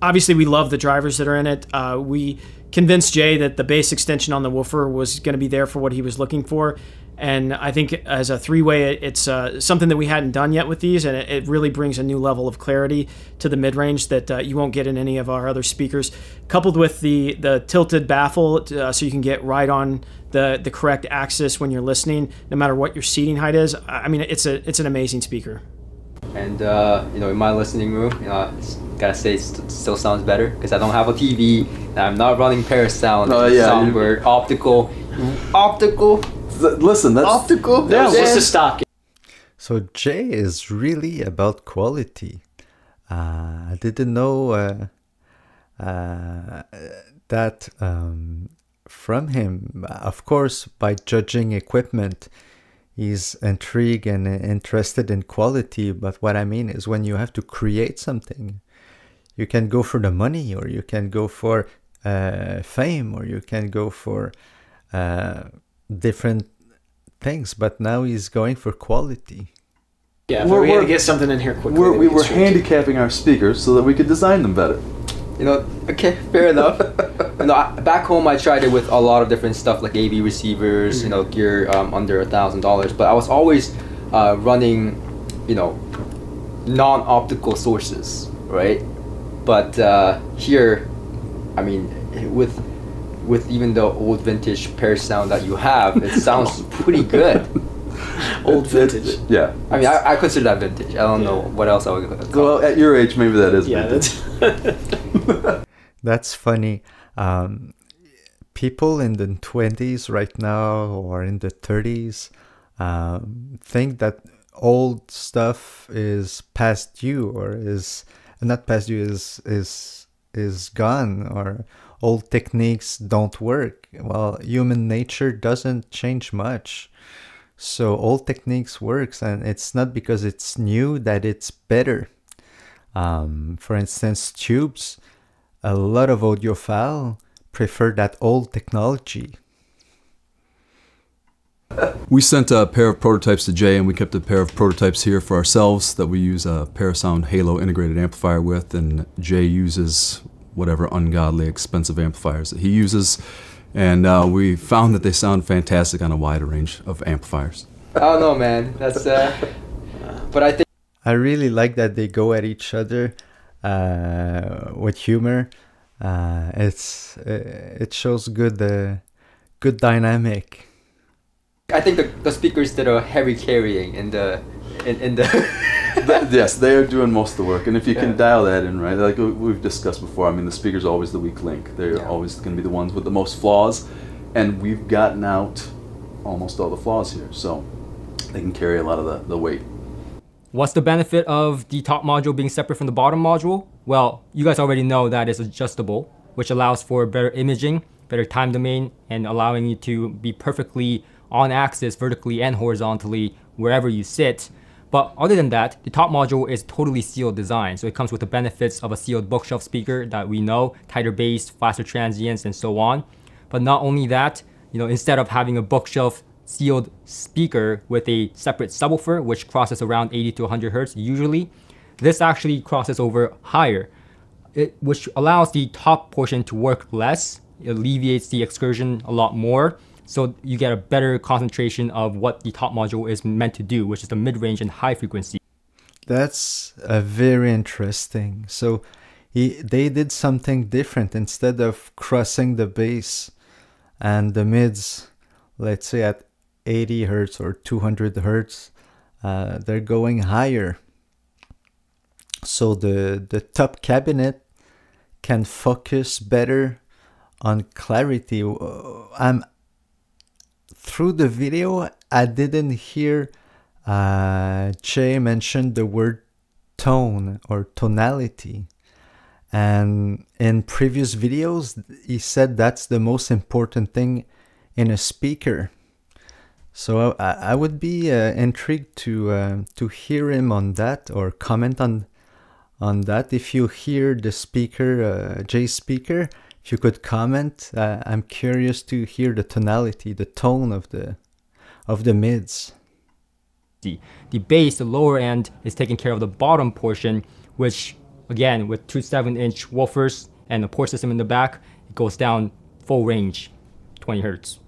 Obviously, we love the drivers that are in it. We convinced Jay that the bass extension on the woofer was going to be there for what he was looking for, And I think as a three-way, it's something that we hadn't done yet with these, and it really brings a new level of clarity to the mid-range that you won't get in any of our other speakers. Coupled with the tilted baffle, so you can get right on the correct axis when you're listening, no matter what your seating height is. I mean, it's an amazing speaker. And in my listening room, gotta say it still sounds better because I don't have a TV and I'm not running Parasound, Soundbird, optical. Listen, that's optical. Yeah, what's the stock? So Jay is really about quality. I didn't know that from him. Of course, by judging equipment, he's intrigued and interested in quality. But what I mean is when you have to create something, you can go for the money, or you can go for fame, or you can go for different things. But now he's going for quality. Yeah, we had to get something in here quickly. We were handicapping our speakers so that we could design them better. Okay, fair enough. Back home I tried it with a lot of different stuff like AV receivers, gear under $1,000. But I was always running, non-optical sources, right? But here, I mean, with even the old vintage Parasound that you have, it sounds pretty good. Old vintage. Yeah. I mean, I consider that vintage. I don't know what else I would call it. Well, at your age, maybe that is vintage. That's funny. People in the 20s right now, or in the 30s, think that old stuff is past due, or is not past due, is gone, or old techniques don't work. Well, human nature doesn't change much. So old techniques works, and it's not because it's new that it's better. For instance, tubes, a lot of audiophile prefer that old technology. We sent a pair of prototypes to Jay, and we kept a pair of prototypes here for ourselves that we use a Parasound Halo integrated amplifier with, and Jay uses whatever ungodly expensive amplifiers that he uses. And we found that they sound fantastic on a wide range of amplifiers. I don't know, man. That's but I think I really like that they go at each other with humor. It shows good dynamic. I think the speakers did a heavy carrying in the Yes, they are doing most of the work, and if you can dial that in right, like we've discussed before, I mean, the speaker's always the weak link. They're always going to be the ones with the most flaws, and we've gotten out almost all the flaws here, so they can carry a lot of the weight. What's the benefit of the top module being separate from the bottom module? Well, you guys already know that it's adjustable, which allows for better imaging, better time domain, and allowing you to be perfectly on axis vertically and horizontally wherever you sit. But other than that, the top module is totally sealed design. So it comes with the benefits of a sealed bookshelf speaker that we know, tighter bass, faster transients, and so on. But not only that, instead of having a bookshelf sealed speaker with a separate subwoofer, which crosses around 80 to 100 Hertz usually, this actually crosses over higher, which allows the top portion to work less. It alleviates the excursion a lot more. So you get a better concentration of what the top module is meant to do, which is the mid-range and high frequency. That's very interesting. So they did something different. Instead of crossing the bass and the mids, let's say at 80 Hertz or 200 Hertz, they're going higher. So the top cabinet can focus better on clarity. Through the video, I didn't hear Jay mention the word tone or tonality. And in previous videos, he said that's the most important thing in a speaker. So I would be intrigued to hear him on that, or comment on that. If you hear the speaker, Jay's speaker, if you could comment. I'm curious to hear the tonality, the tone of the mids. The bass, the lower end, is taking care of the bottom portion, which again, with two 7-inch woofers and a port system in the back, it goes down full range, 20 Hertz.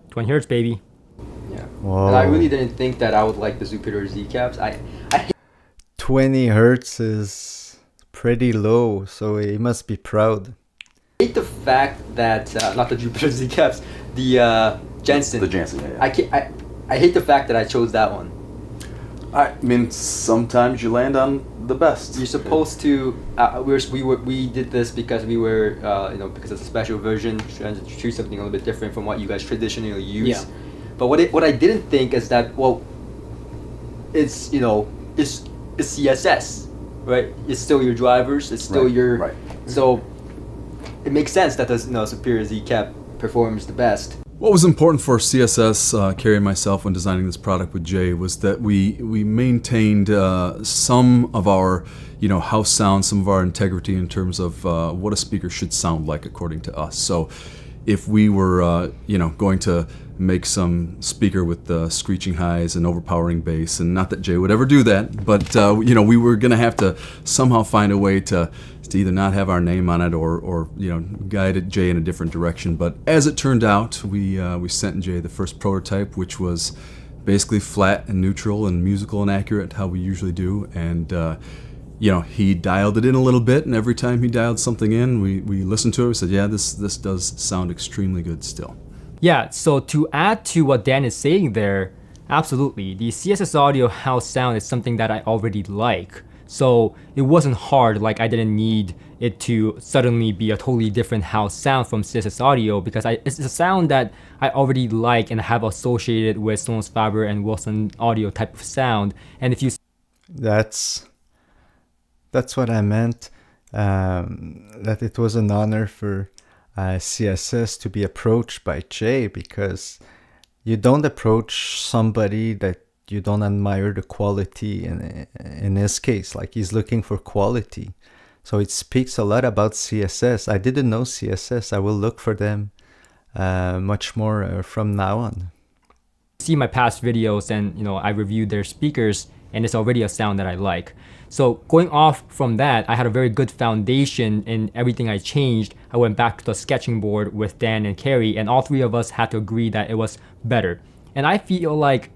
20 Hertz, baby. Yeah. Whoa. And I really didn't think that I would like the Jupiter Z caps. I 20 hertz is pretty low, so he must be proud. hate the fact that not the Jupiter Z caps, the Jensen. The Jensen, yeah. I hate the fact that I chose that one. I mean, sometimes you land on the best. You're supposed to. We did this because we were because it's a special version, trying to choose something a little bit different from what you guys traditionally use. Yeah. But what I didn't think is that it's CSS, right? It's still your drivers. It's still your right. So it makes sense that the Superior Z cap performs the best. What was important for CSS, Carrie and myself, when designing this product with Jay, was that we maintained some of our, house sound, some of our integrity in terms of what a speaker should sound like according to us. So, if we were, going to make some speaker with screeching highs and overpowering bass, and not that Jay would ever do that, but we were going to have to somehow find a way to either not have our name on it or guide Jay in a different direction. But as it turned out, we sent Jay the first prototype, which was basically flat and neutral and musical and accurate, how we usually do. And he dialed it in a little bit, and every time he dialed something in, we listened to it. We said, yeah, this does sound extremely good still. Yeah, so to add to what Dan is saying there, absolutely, the CSS audio house sound is something that I already like. So it wasn't hard, like I didn't need it to suddenly be a totally different house sound from CSS audio, because it's a sound that I already like and have associated with Sonos Faber and Wilson audio type of sound. And if you... That's what I meant, that it was an honor for CSS to be approached by Jay, because you don't approach somebody that you don't admire the quality. In his case, like, he's looking for quality, so it speaks a lot about CSS. I didn't know CSS. I will look for them much more from now on. See my past videos, and I reviewed their speakers, and it's already a sound that I like. So going off from that, I had a very good foundation in everything I changed. I went back to the sketching board with Dan and Carrie, and all three of us had to agree that it was better. And I feel like,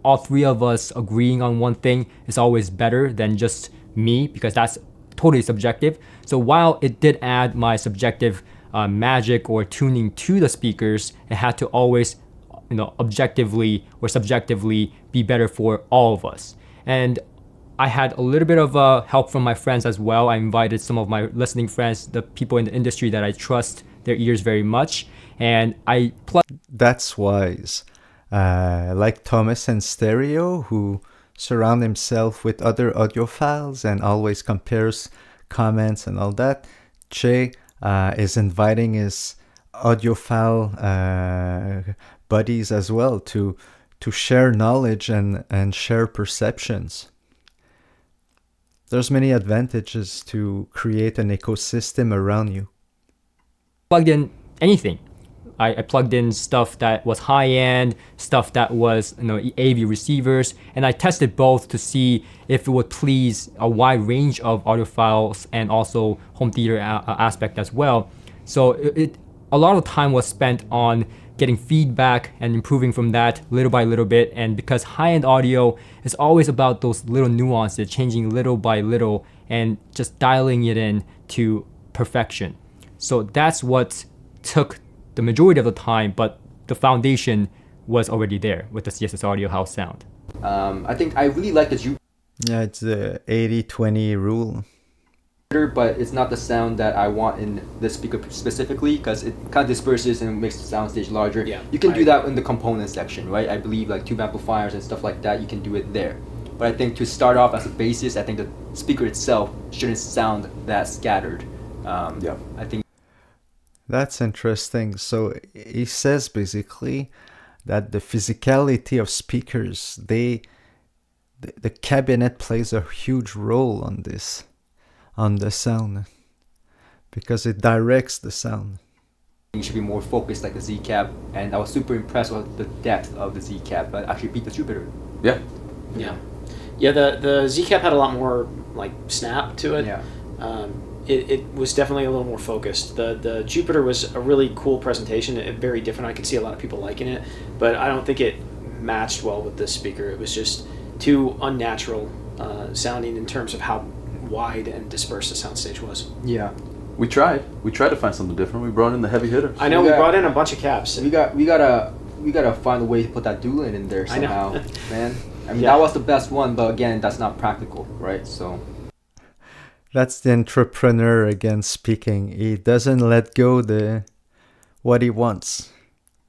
all three of us agreeing on one thing is always better than just me, because that's totally subjective. So while it did add my subjective magic or tuning to the speakers, it had to always, objectively or subjectively be better for all of us. And I had a little bit of help from my friends as well. I invited some of my listening friends, the people in the industry that I trust their ears very much, and I plugged. That's wise. Like Thomas and Stereo, who surround himself with other audiophiles and always compares comments and all that. Jay is inviting his audiophile buddies as well to share knowledge and share perceptions. There's many advantages to create an ecosystem around you. Plugged in anything. I plugged in stuff that was high-end, stuff that was AV receivers, and I tested both to see if it would please a wide range of audiophiles and also home theater aspect as well. So a lot of time was spent on getting feedback and improving from that little by little bit. And because high-end audio is always about those little nuances, changing little by little and just dialing it in to perfection. So that's what took the majority of the time, but the foundation was already there with the CSS audio house sound. I think I really like the Jupiter. Yeah, it's the 80-20 rule. But it's not the sound that I want in this speaker specifically, because it kind of disperses and makes the soundstage larger. Yeah, you can do that in the component section, right? I believe like tube amplifiers and stuff like that, you can do it there. But I think to start off as a basis, I think the speaker itself shouldn't sound that scattered. Yeah, I think that's interesting. So he says basically that the physicality of speakers, the cabinet plays a huge role on this, on the sound, because it directs the sound. you should be more focused like the Z cap, and I was super impressed with the depth of the Z cap, but actually beat the Jupiter. Yeah. Yeah. Yeah, the Z cap had a lot more like snap to it. Yeah. it was definitely a little more focused. The Jupiter was a really cool presentation, very different. I could see a lot of people liking it, but I don't think it matched well with this speaker. It was just too unnatural sounding in terms of how wide and dispersed the soundstage was. Yeah. We tried to find something different. We brought in the heavy hitters. I know we brought in a bunch of caps. We gotta find a way to put that dueling in there somehow, man. I mean, that was the best one, but again, that's not practical, right? So that's the entrepreneur again speaking. He doesn't let go what he wants.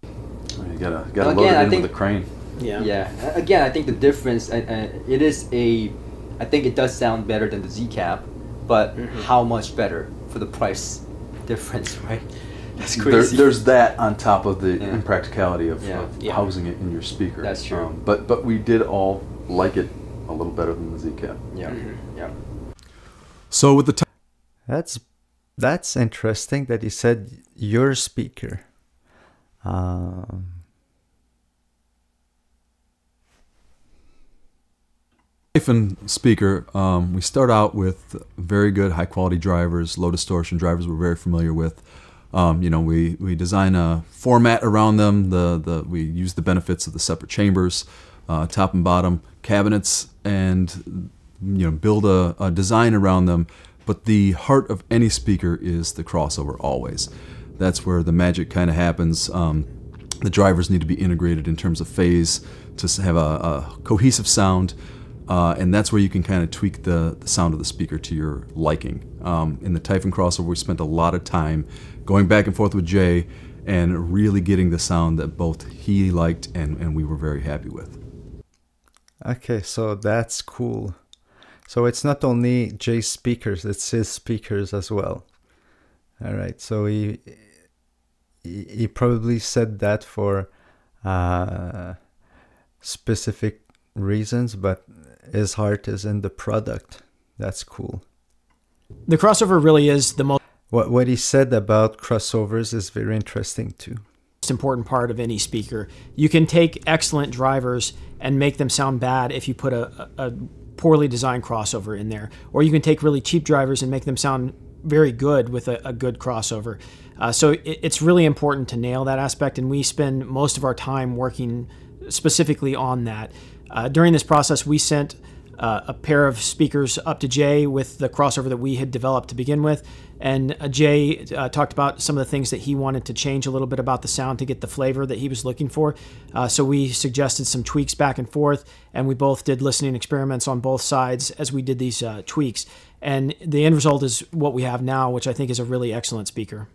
You gotta load it in with a crane. Yeah. Again, I think the difference, I think it does sound better than the Z cap, but how much better for the price difference, right? That's crazy. There's that on top of the impracticality of housing it in your speaker. That's true. But we did all like it a little better than the Z cap. Yeah. Yeah. So with the that's interesting that he said your speaker. Typhon speaker, we start out with very good high quality drivers, low distortion drivers we're very familiar with. We design a format around them. We use the benefits of the separate chambers, top and bottom cabinets, and build a design around them. But the heart of any speaker is the crossover always. That's where the magic kind of happens. The drivers need to be integrated in terms of phase to have a cohesive sound. And that's where you can kind of tweak the sound of the speaker to your liking. In the Typhon crossover, we spent a lot of time going back and forth with Jay and really getting the sound that both he liked and we were very happy with. Okay, so that's cool. So it's not only Jay's speakers, it's his speakers as well. All right, so he probably said that for specific reasons, but his heart is in the product. That's cool. The crossover really is the most what he said about crossovers is very interesting too. Important part of any speaker. You can take excellent drivers and make them sound bad if you put a poorly designed crossover in there, or you can take really cheap drivers and make them sound very good with a good crossover. So it's really important to nail that aspect, and we spend most of our time working specifically on that. During this process, we sent a pair of speakers up to Jay with the crossover that we had developed to begin with, and Jay talked about some of the things that he wanted to change a little bit about the sound to get the flavor that he was looking for. So we suggested some tweaks back and forth, and we both did listening experiments on both sides as we did these tweaks. And the end result is what we have now, which I think is a really excellent speaker.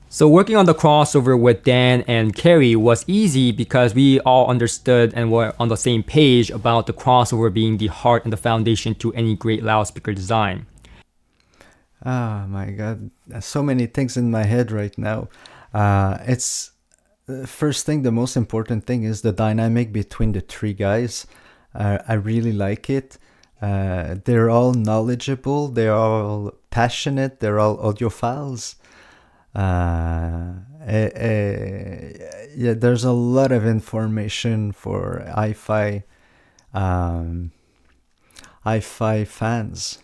So working on the crossover with Dan and Kerry was easy because we all understood and were on the same page about the crossover being the heart and the foundation to any great loudspeaker design. Oh my God, there's so many things in my head right now. It's the first thing, the most important thing is the dynamic between the three guys. I really like it. They're all knowledgeable, they're all passionate, they're all audiophiles. Yeah, there's a lot of information for hi-fi fans.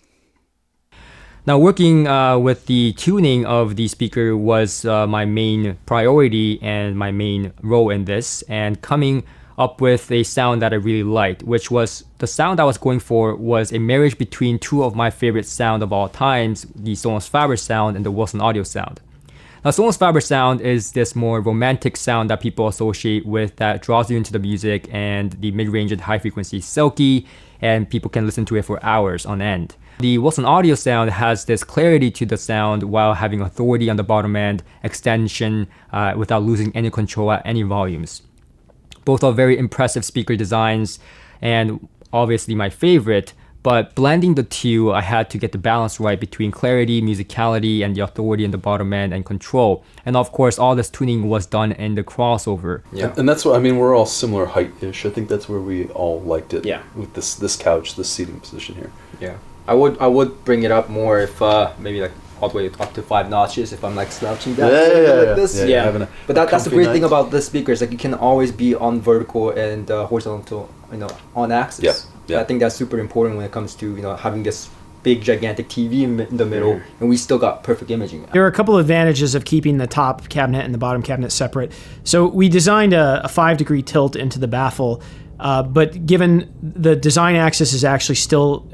Now working with the tuning of the speaker was my main priority and my main role in this, and coming up with a sound that I really liked, which was the sound I was going for was a marriage between two of my favorite sound of all times, the Sonos Faber sound and the Wilson Audio sound. Now, Sonos Faber sound is this more romantic sound that people associate with that draws you into the music, and the mid-range and high-frequency silky, and people can listen to it for hours on end. The Wilson Audio sound has this clarity to the sound while having authority on the bottom end, extension without losing any control at any volumes. Both are very impressive speaker designs and obviously my favorite. But blending the two, I had to get the balance right between clarity, musicality, and the authority in the bottom end and control. And of course, all this tuning was done in the crossover. Yeah, and that's what I mean. We're all similar height-ish. I think that's where we all liked it. Yeah. With this couch, this seating position here. Yeah, I would bring it up more if maybe like all the way up to 5 notches if I'm like slouching down like this. Yeah. But that's the great thing about the speakers. Like you can always be on vertical and horizontal, on axis. Yeah. I think that's super important when it comes to having this big gigantic TV in the middle, and we still got perfect imaging. There are a couple of advantages of keeping the top cabinet and the bottom cabinet separate. So we designed a 5-degree tilt into the baffle, but given the design axis is actually still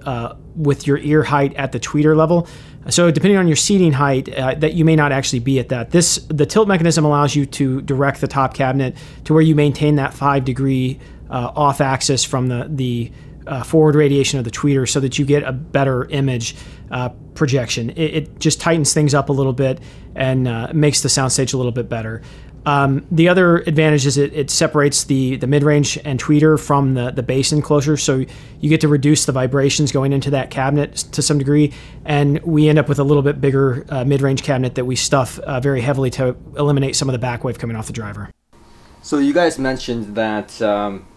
with your ear height at the tweeter level, so depending on your seating height, that you may not actually be at that. The tilt mechanism allows you to direct the top cabinet to where you maintain that 5-degree off axis from the forward radiation of the tweeter, so that you get a better image projection. It just tightens things up a little bit and makes the soundstage a little bit better. The other advantage is it separates the mid-range and tweeter from the bass enclosure, so you get to reduce the vibrations going into that cabinet to some degree, and we end up with a little bit bigger mid-range cabinet that we stuff very heavily to eliminate some of the backwave coming off the driver. So you guys mentioned that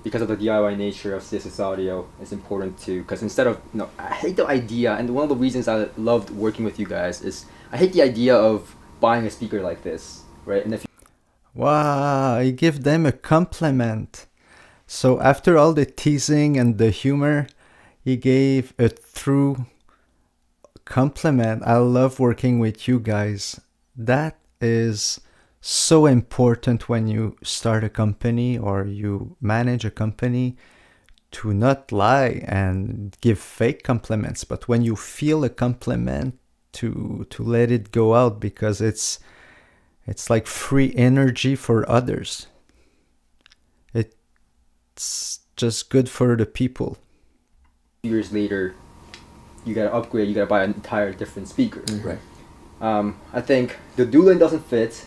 because of the DIY nature of CSS audio, it's important to, because instead of, I hate the idea, and one of the reasons I loved working with you guys is I hate the idea of buying a speaker like this, right? And if wow, I give them a compliment. So after all the teasing and the humor, he gave a true compliment. I love working with you guys. That is so important when you start a company or you manage a company, to not lie and give fake compliments, but when you feel a compliment, to let it go out, because it's like free energy for others. It's just good for the people. Years later, you gotta upgrade, you gotta buy an entire different speaker. Right. I think the dual-in doesn't fit.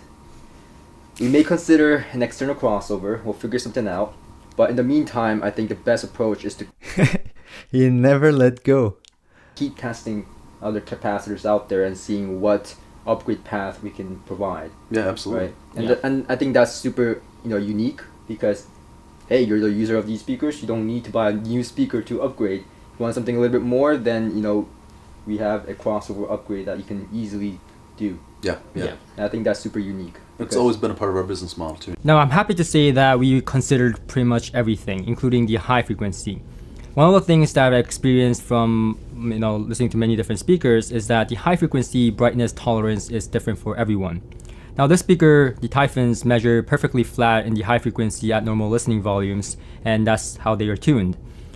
We may consider an external crossover. We'll figure something out. But in the meantime, I think the best approach is to he never let go. Keep testing other capacitors out there and seeing what upgrade path we can provide. Yeah, absolutely. Right? And, and I think that's super unique, because hey, you're the user of these speakers. You don't need to buy a new speaker to upgrade. If you want something a little bit more, then we have a crossover upgrade that you can easily do. Yeah. And I think that's super unique. It's always been a part of our business model too. Now, I'm happy to say that we considered pretty much everything, including the high frequency. One of the things that I experienced from listening to many different speakers is that the high frequency brightness tolerance is different for everyone. Now, this speaker, the Typhons, measure perfectly flat in the high frequency at normal listening volumes, and that's how they are tuned.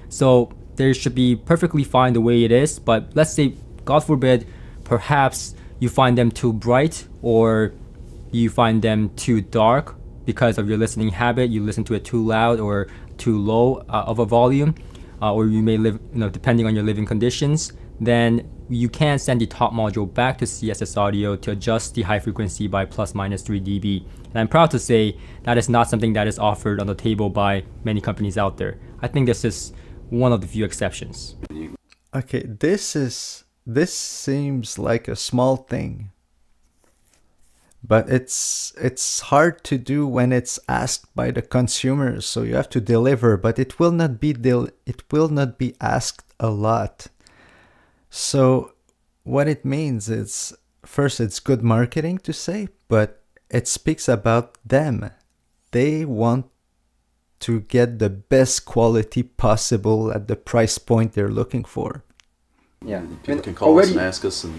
So they should be perfectly fine the way it is, but let's say, God forbid, perhaps you find them too bright, or you find them too dark because of your listening habit. You listen to it too loud or too low of a volume, or you may live, depending on your living conditions, then you can send the top module back to CSS Audio to adjust the high frequency by plus minus 3 dB. And I'm proud to say that is not something that is offered on the table by many companies out there. I think this is one of the few exceptions. Okay, this seems like a small thing, but it's hard to do when it's asked by the consumers. So you have to deliver, but it will not be asked a lot. So what it means is, first, it's good marketing to say, but it speaks about them. They want to get the best quality possible at the price point they're looking for. Yeah, people can call us and ask us, and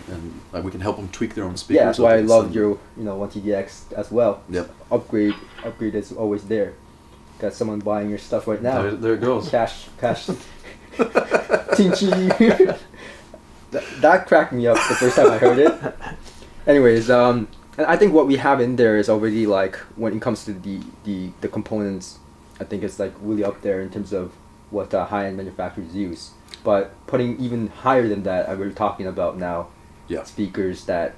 we can help them tweak their own speakers. Yeah, that's why I love your 1TDX as well. Yep. Upgrade is always there. Got someone buying your stuff right now. There it goes. Cash. That cracked me up the first time I heard it. Anyways, and I think what we have in there is already, like, when it comes to the components, I think it's like really up there in terms of what high-end manufacturers use. But putting even higher than that, we're talking about now speakers that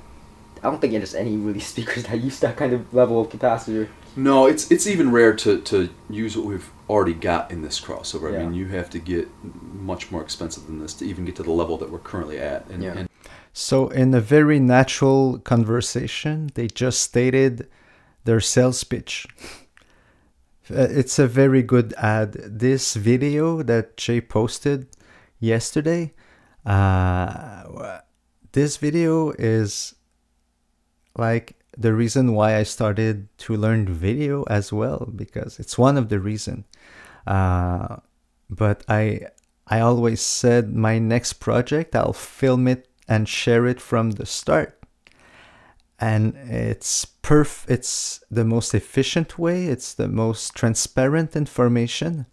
I don't think there's any really speakers that use that kind of level of capacitor. No, it's even rare to use what we've already got in this crossover. I mean, you have to get much more expensive than this to even get to the level that we're currently at. And so in a very natural conversation, they just stated their sales pitch. It's a very good ad. This video that Jay posted yesterday, this video is like the reason why I started to learn video as well, because it's one of the reasons. But I I always said my next project, I'll film it and share it from the start. And it's the most efficient way, it's the most transparent information.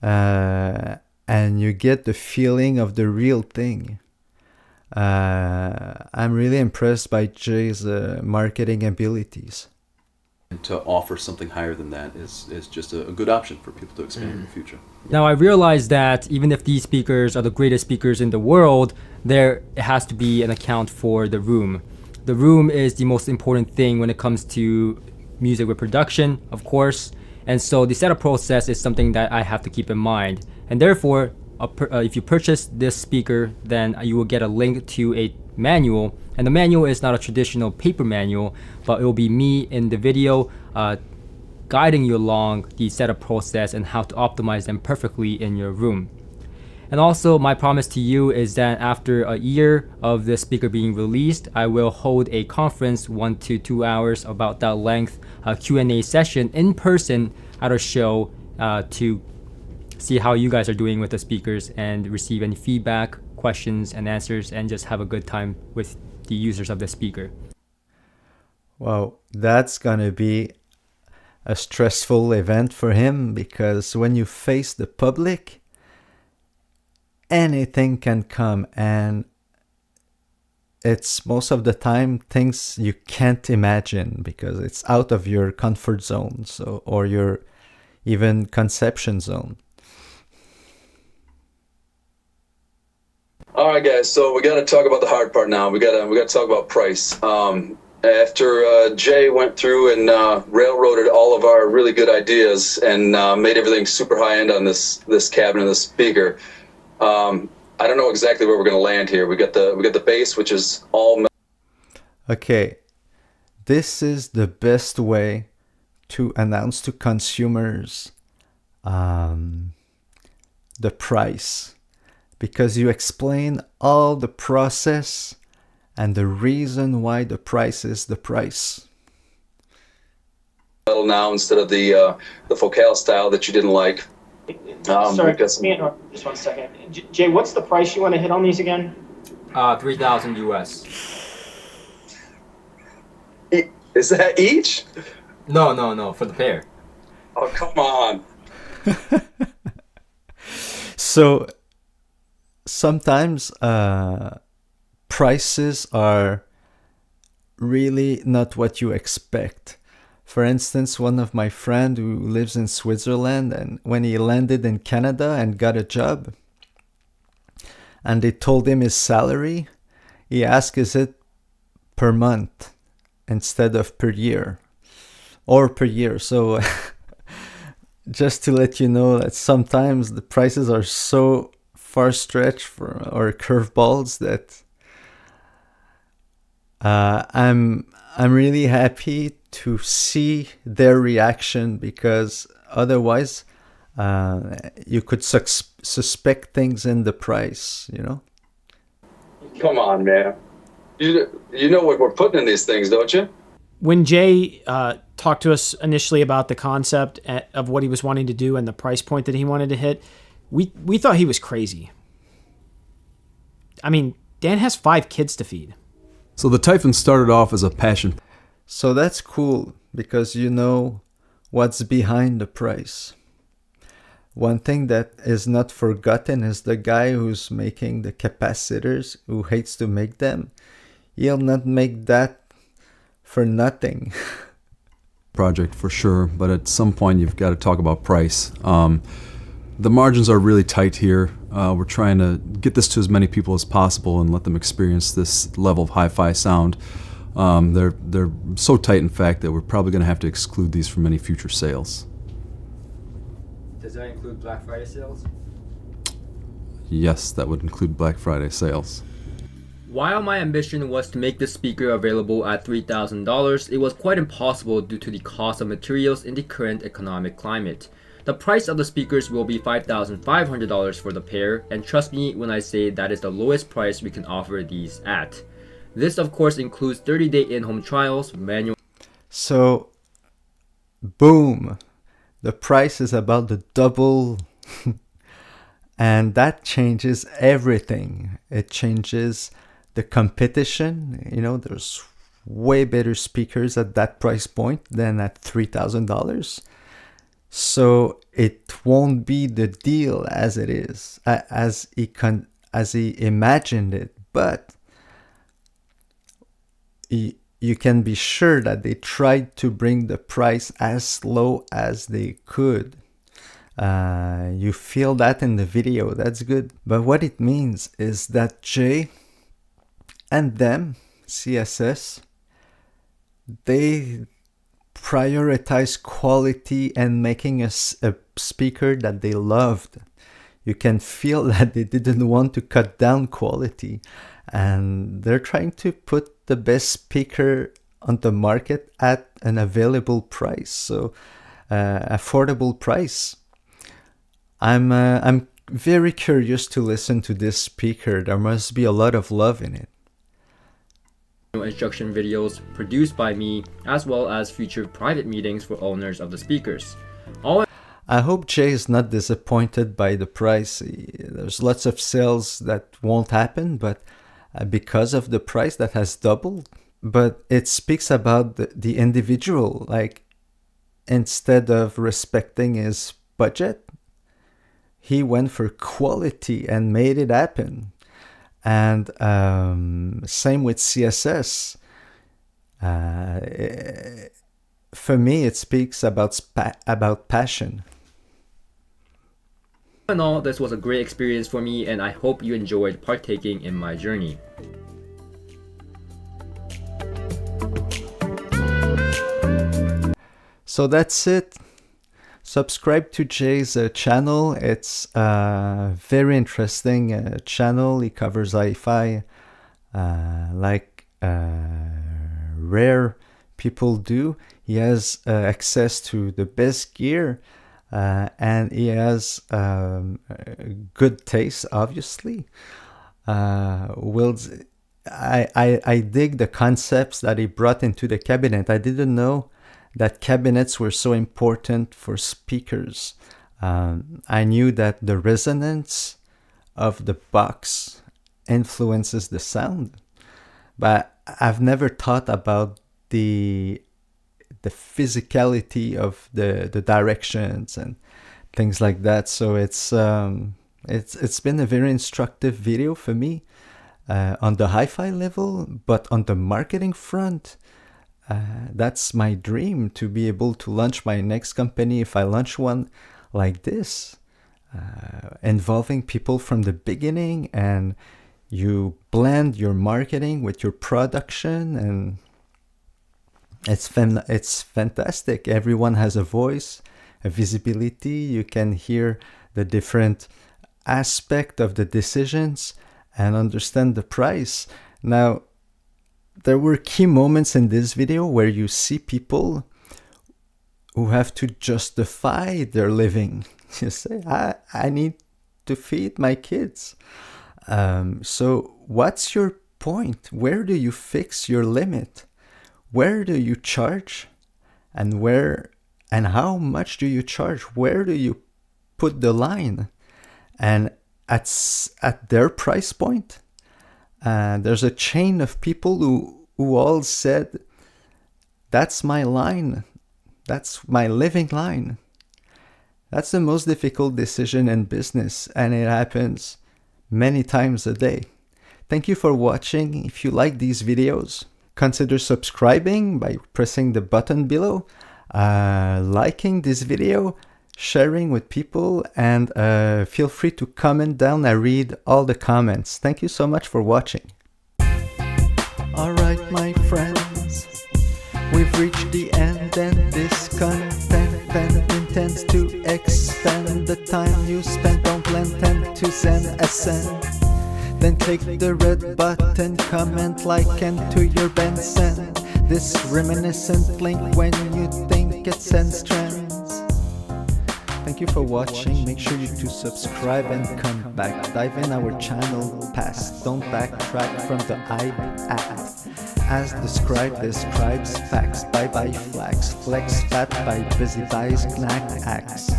And you get the feeling of the real thing. I'm really impressed by Jay's marketing abilities. And to offer something higher than that is just a good option for people to expand in the future. Now I realize that even if these speakers are the greatest speakers in the world, there has to be an account for the room. The room is the most important thing when it comes to music reproduction, of course. And so the setup process is something that I have to keep in mind. And therefore, if you purchase this speaker, then you will get a link to a manual. And the manual is not a traditional paper manual, but it will be me in the video guiding you along the setup process and how to optimize them perfectly in your room. And also, my promise to you is that after a year of this speaker being released, I will hold a conference 1 to 2 hours about that length, Q&A session in person at our show to see how you guys are doing with the speakers and receive any feedback, questions, and answers, and just have a good time with the users of the speaker. Wow, that's gonna be a stressful event for him, because when you face the public, anything can come, and it's most of the time things you can't imagine because it's out of your comfort zone, so, or your even conception zone. All right, guys. So we got to talk about the hard part now. We got to talk about price. After Jay went through and railroaded all of our really good ideas and made everything super high end on this cabinet, this speaker. I don't know exactly where we're going to land here. We got the base, which is all. Okay, this is the best way to announce to consumers the price, because you explain all the process and the reason why the price is the price. Now instead of the focal style that you didn't like. Sorry, just 1 second. Jay, what's the price you want to hit on these again? 3,000 US. Is that each? No, for the pair. Oh, come on. So sometimes prices are really not what you expect. For instance, one of my friends who lives in Switzerland, and when he landed in Canada and got a job, and they told him his salary, he asked, is it per month instead of per year? Or per year. So just to let you know that sometimes the prices are so far stretched or curveballs that I'm really happy to see their reaction, because otherwise you could suspect things in the price, you know? Come on, man. You know what we're putting in these things, don't you? When Jay talked to us initially about the concept of what he was wanting to do and the price point that he wanted to hit, we thought he was crazy. I mean, Dan has 5 kids to feed. So the Typhon started off as a passion. So that's cool, because you know what's behind the price. One thing that is not forgotten is the guy who's making the capacitors, who hates to make them. He'll not make that for nothing. Project for sure, but at some point you've got to talk about price. The margins are really tight here. We're trying to get this to as many people as possible and let them experience this level of hi-fi sound. They're so tight, in fact, that we're probably going to have to exclude these from any future sales. Does that include Black Friday sales? Yes, that would include Black Friday sales. While my ambition was to make this speaker available at $3,000, it was quite impossible due to the cost of materials in the current economic climate. The price of the speakers will be $5,500 for the pair, and trust me when I say that is the lowest price we can offer these at. This of course includes 30-day in-home trials, manual. So, boom, the price is about the double. And that changes everything. It changes the competition. You know, there's way better speakers at that price point than at $3,000. So it won't be the deal as it is, as he imagined it. But you can be sure that they tried to bring the price as low as they could. You feel that in the video, that's good. But what it means is that Jay and them, CSS, they prioritize quality and making a speaker that they loved. You can feel that they didn't want to cut down quality, and they're trying to put the best speaker on the market at an available price, so affordable price. I'm very curious to listen to this speaker. There must be a lot of love in it. Instruction videos produced by me, as well as future private meetings for owners of the speakers. I hope Jay is not disappointed by the price. There's lots of sales that won't happen, but because of the price that has doubled. But it speaks about the individual. Like, instead of respecting his budget, he went for quality and made it happen. And same with CSS. For me, it speaks about passion. All in all, this was a great experience for me, and I hope you enjoyed partaking in my journey. So that's it. Subscribe to Jay's channel. It's a very interesting channel. He covers hi-fi like rare people do. He has access to the best gear, and he has good taste, obviously. I dig the concepts that he brought into the cabinet. I didn't know that cabinets were so important for speakers. I knew that the resonance of the box influences the sound, but I've never thought about the physicality of the directions and things like that. So it's been a very instructive video for me on the hi-fi level, but on the marketing front, that's my dream, to be able to launch my next company, if I launch one like this, involving people from the beginning, and you blend your marketing with your production, and it's fantastic. Everyone has a voice, a visibility. You can hear the different aspect of the decisions and understand the price. Now, there were key moments in this video where you see people who have to justify their living. You say, I need to feed my kids. So what's your point? Where do you fix your limit? Where do you charge? And how much do you charge? Where do you put the line? And at their price point, there's a chain of people who all said, that's my line. That's my living line. That's the most difficult decision in business, and it happens many times a day. Thank you for watching. If you like these videos, consider subscribing by pressing the button below, liking this video, sharing with people, and feel free to comment down. I read all the comments. Thank you so much for watching. Alright, my friends, we've reached the end, and this content then intends to expand the time you spent on Plan 10 to Zen Ascend. Then click the red button, comment, like, and to your band send this reminiscent link when you think it sends trends. Thank you for watching. Make sure you to subscribe and come back. Dive in our channel past. Don't backtrack from the IB Act. As described, describes facts. Bye bye flags. Flex fat by busy guys, knack acts.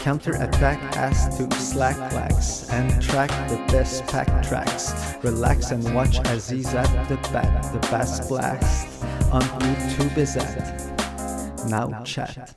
Counter-attack has to slack flags and track the best pack tracks. Relax and watch as he's at the bat. The bass blast on YouTube is at Now Chat.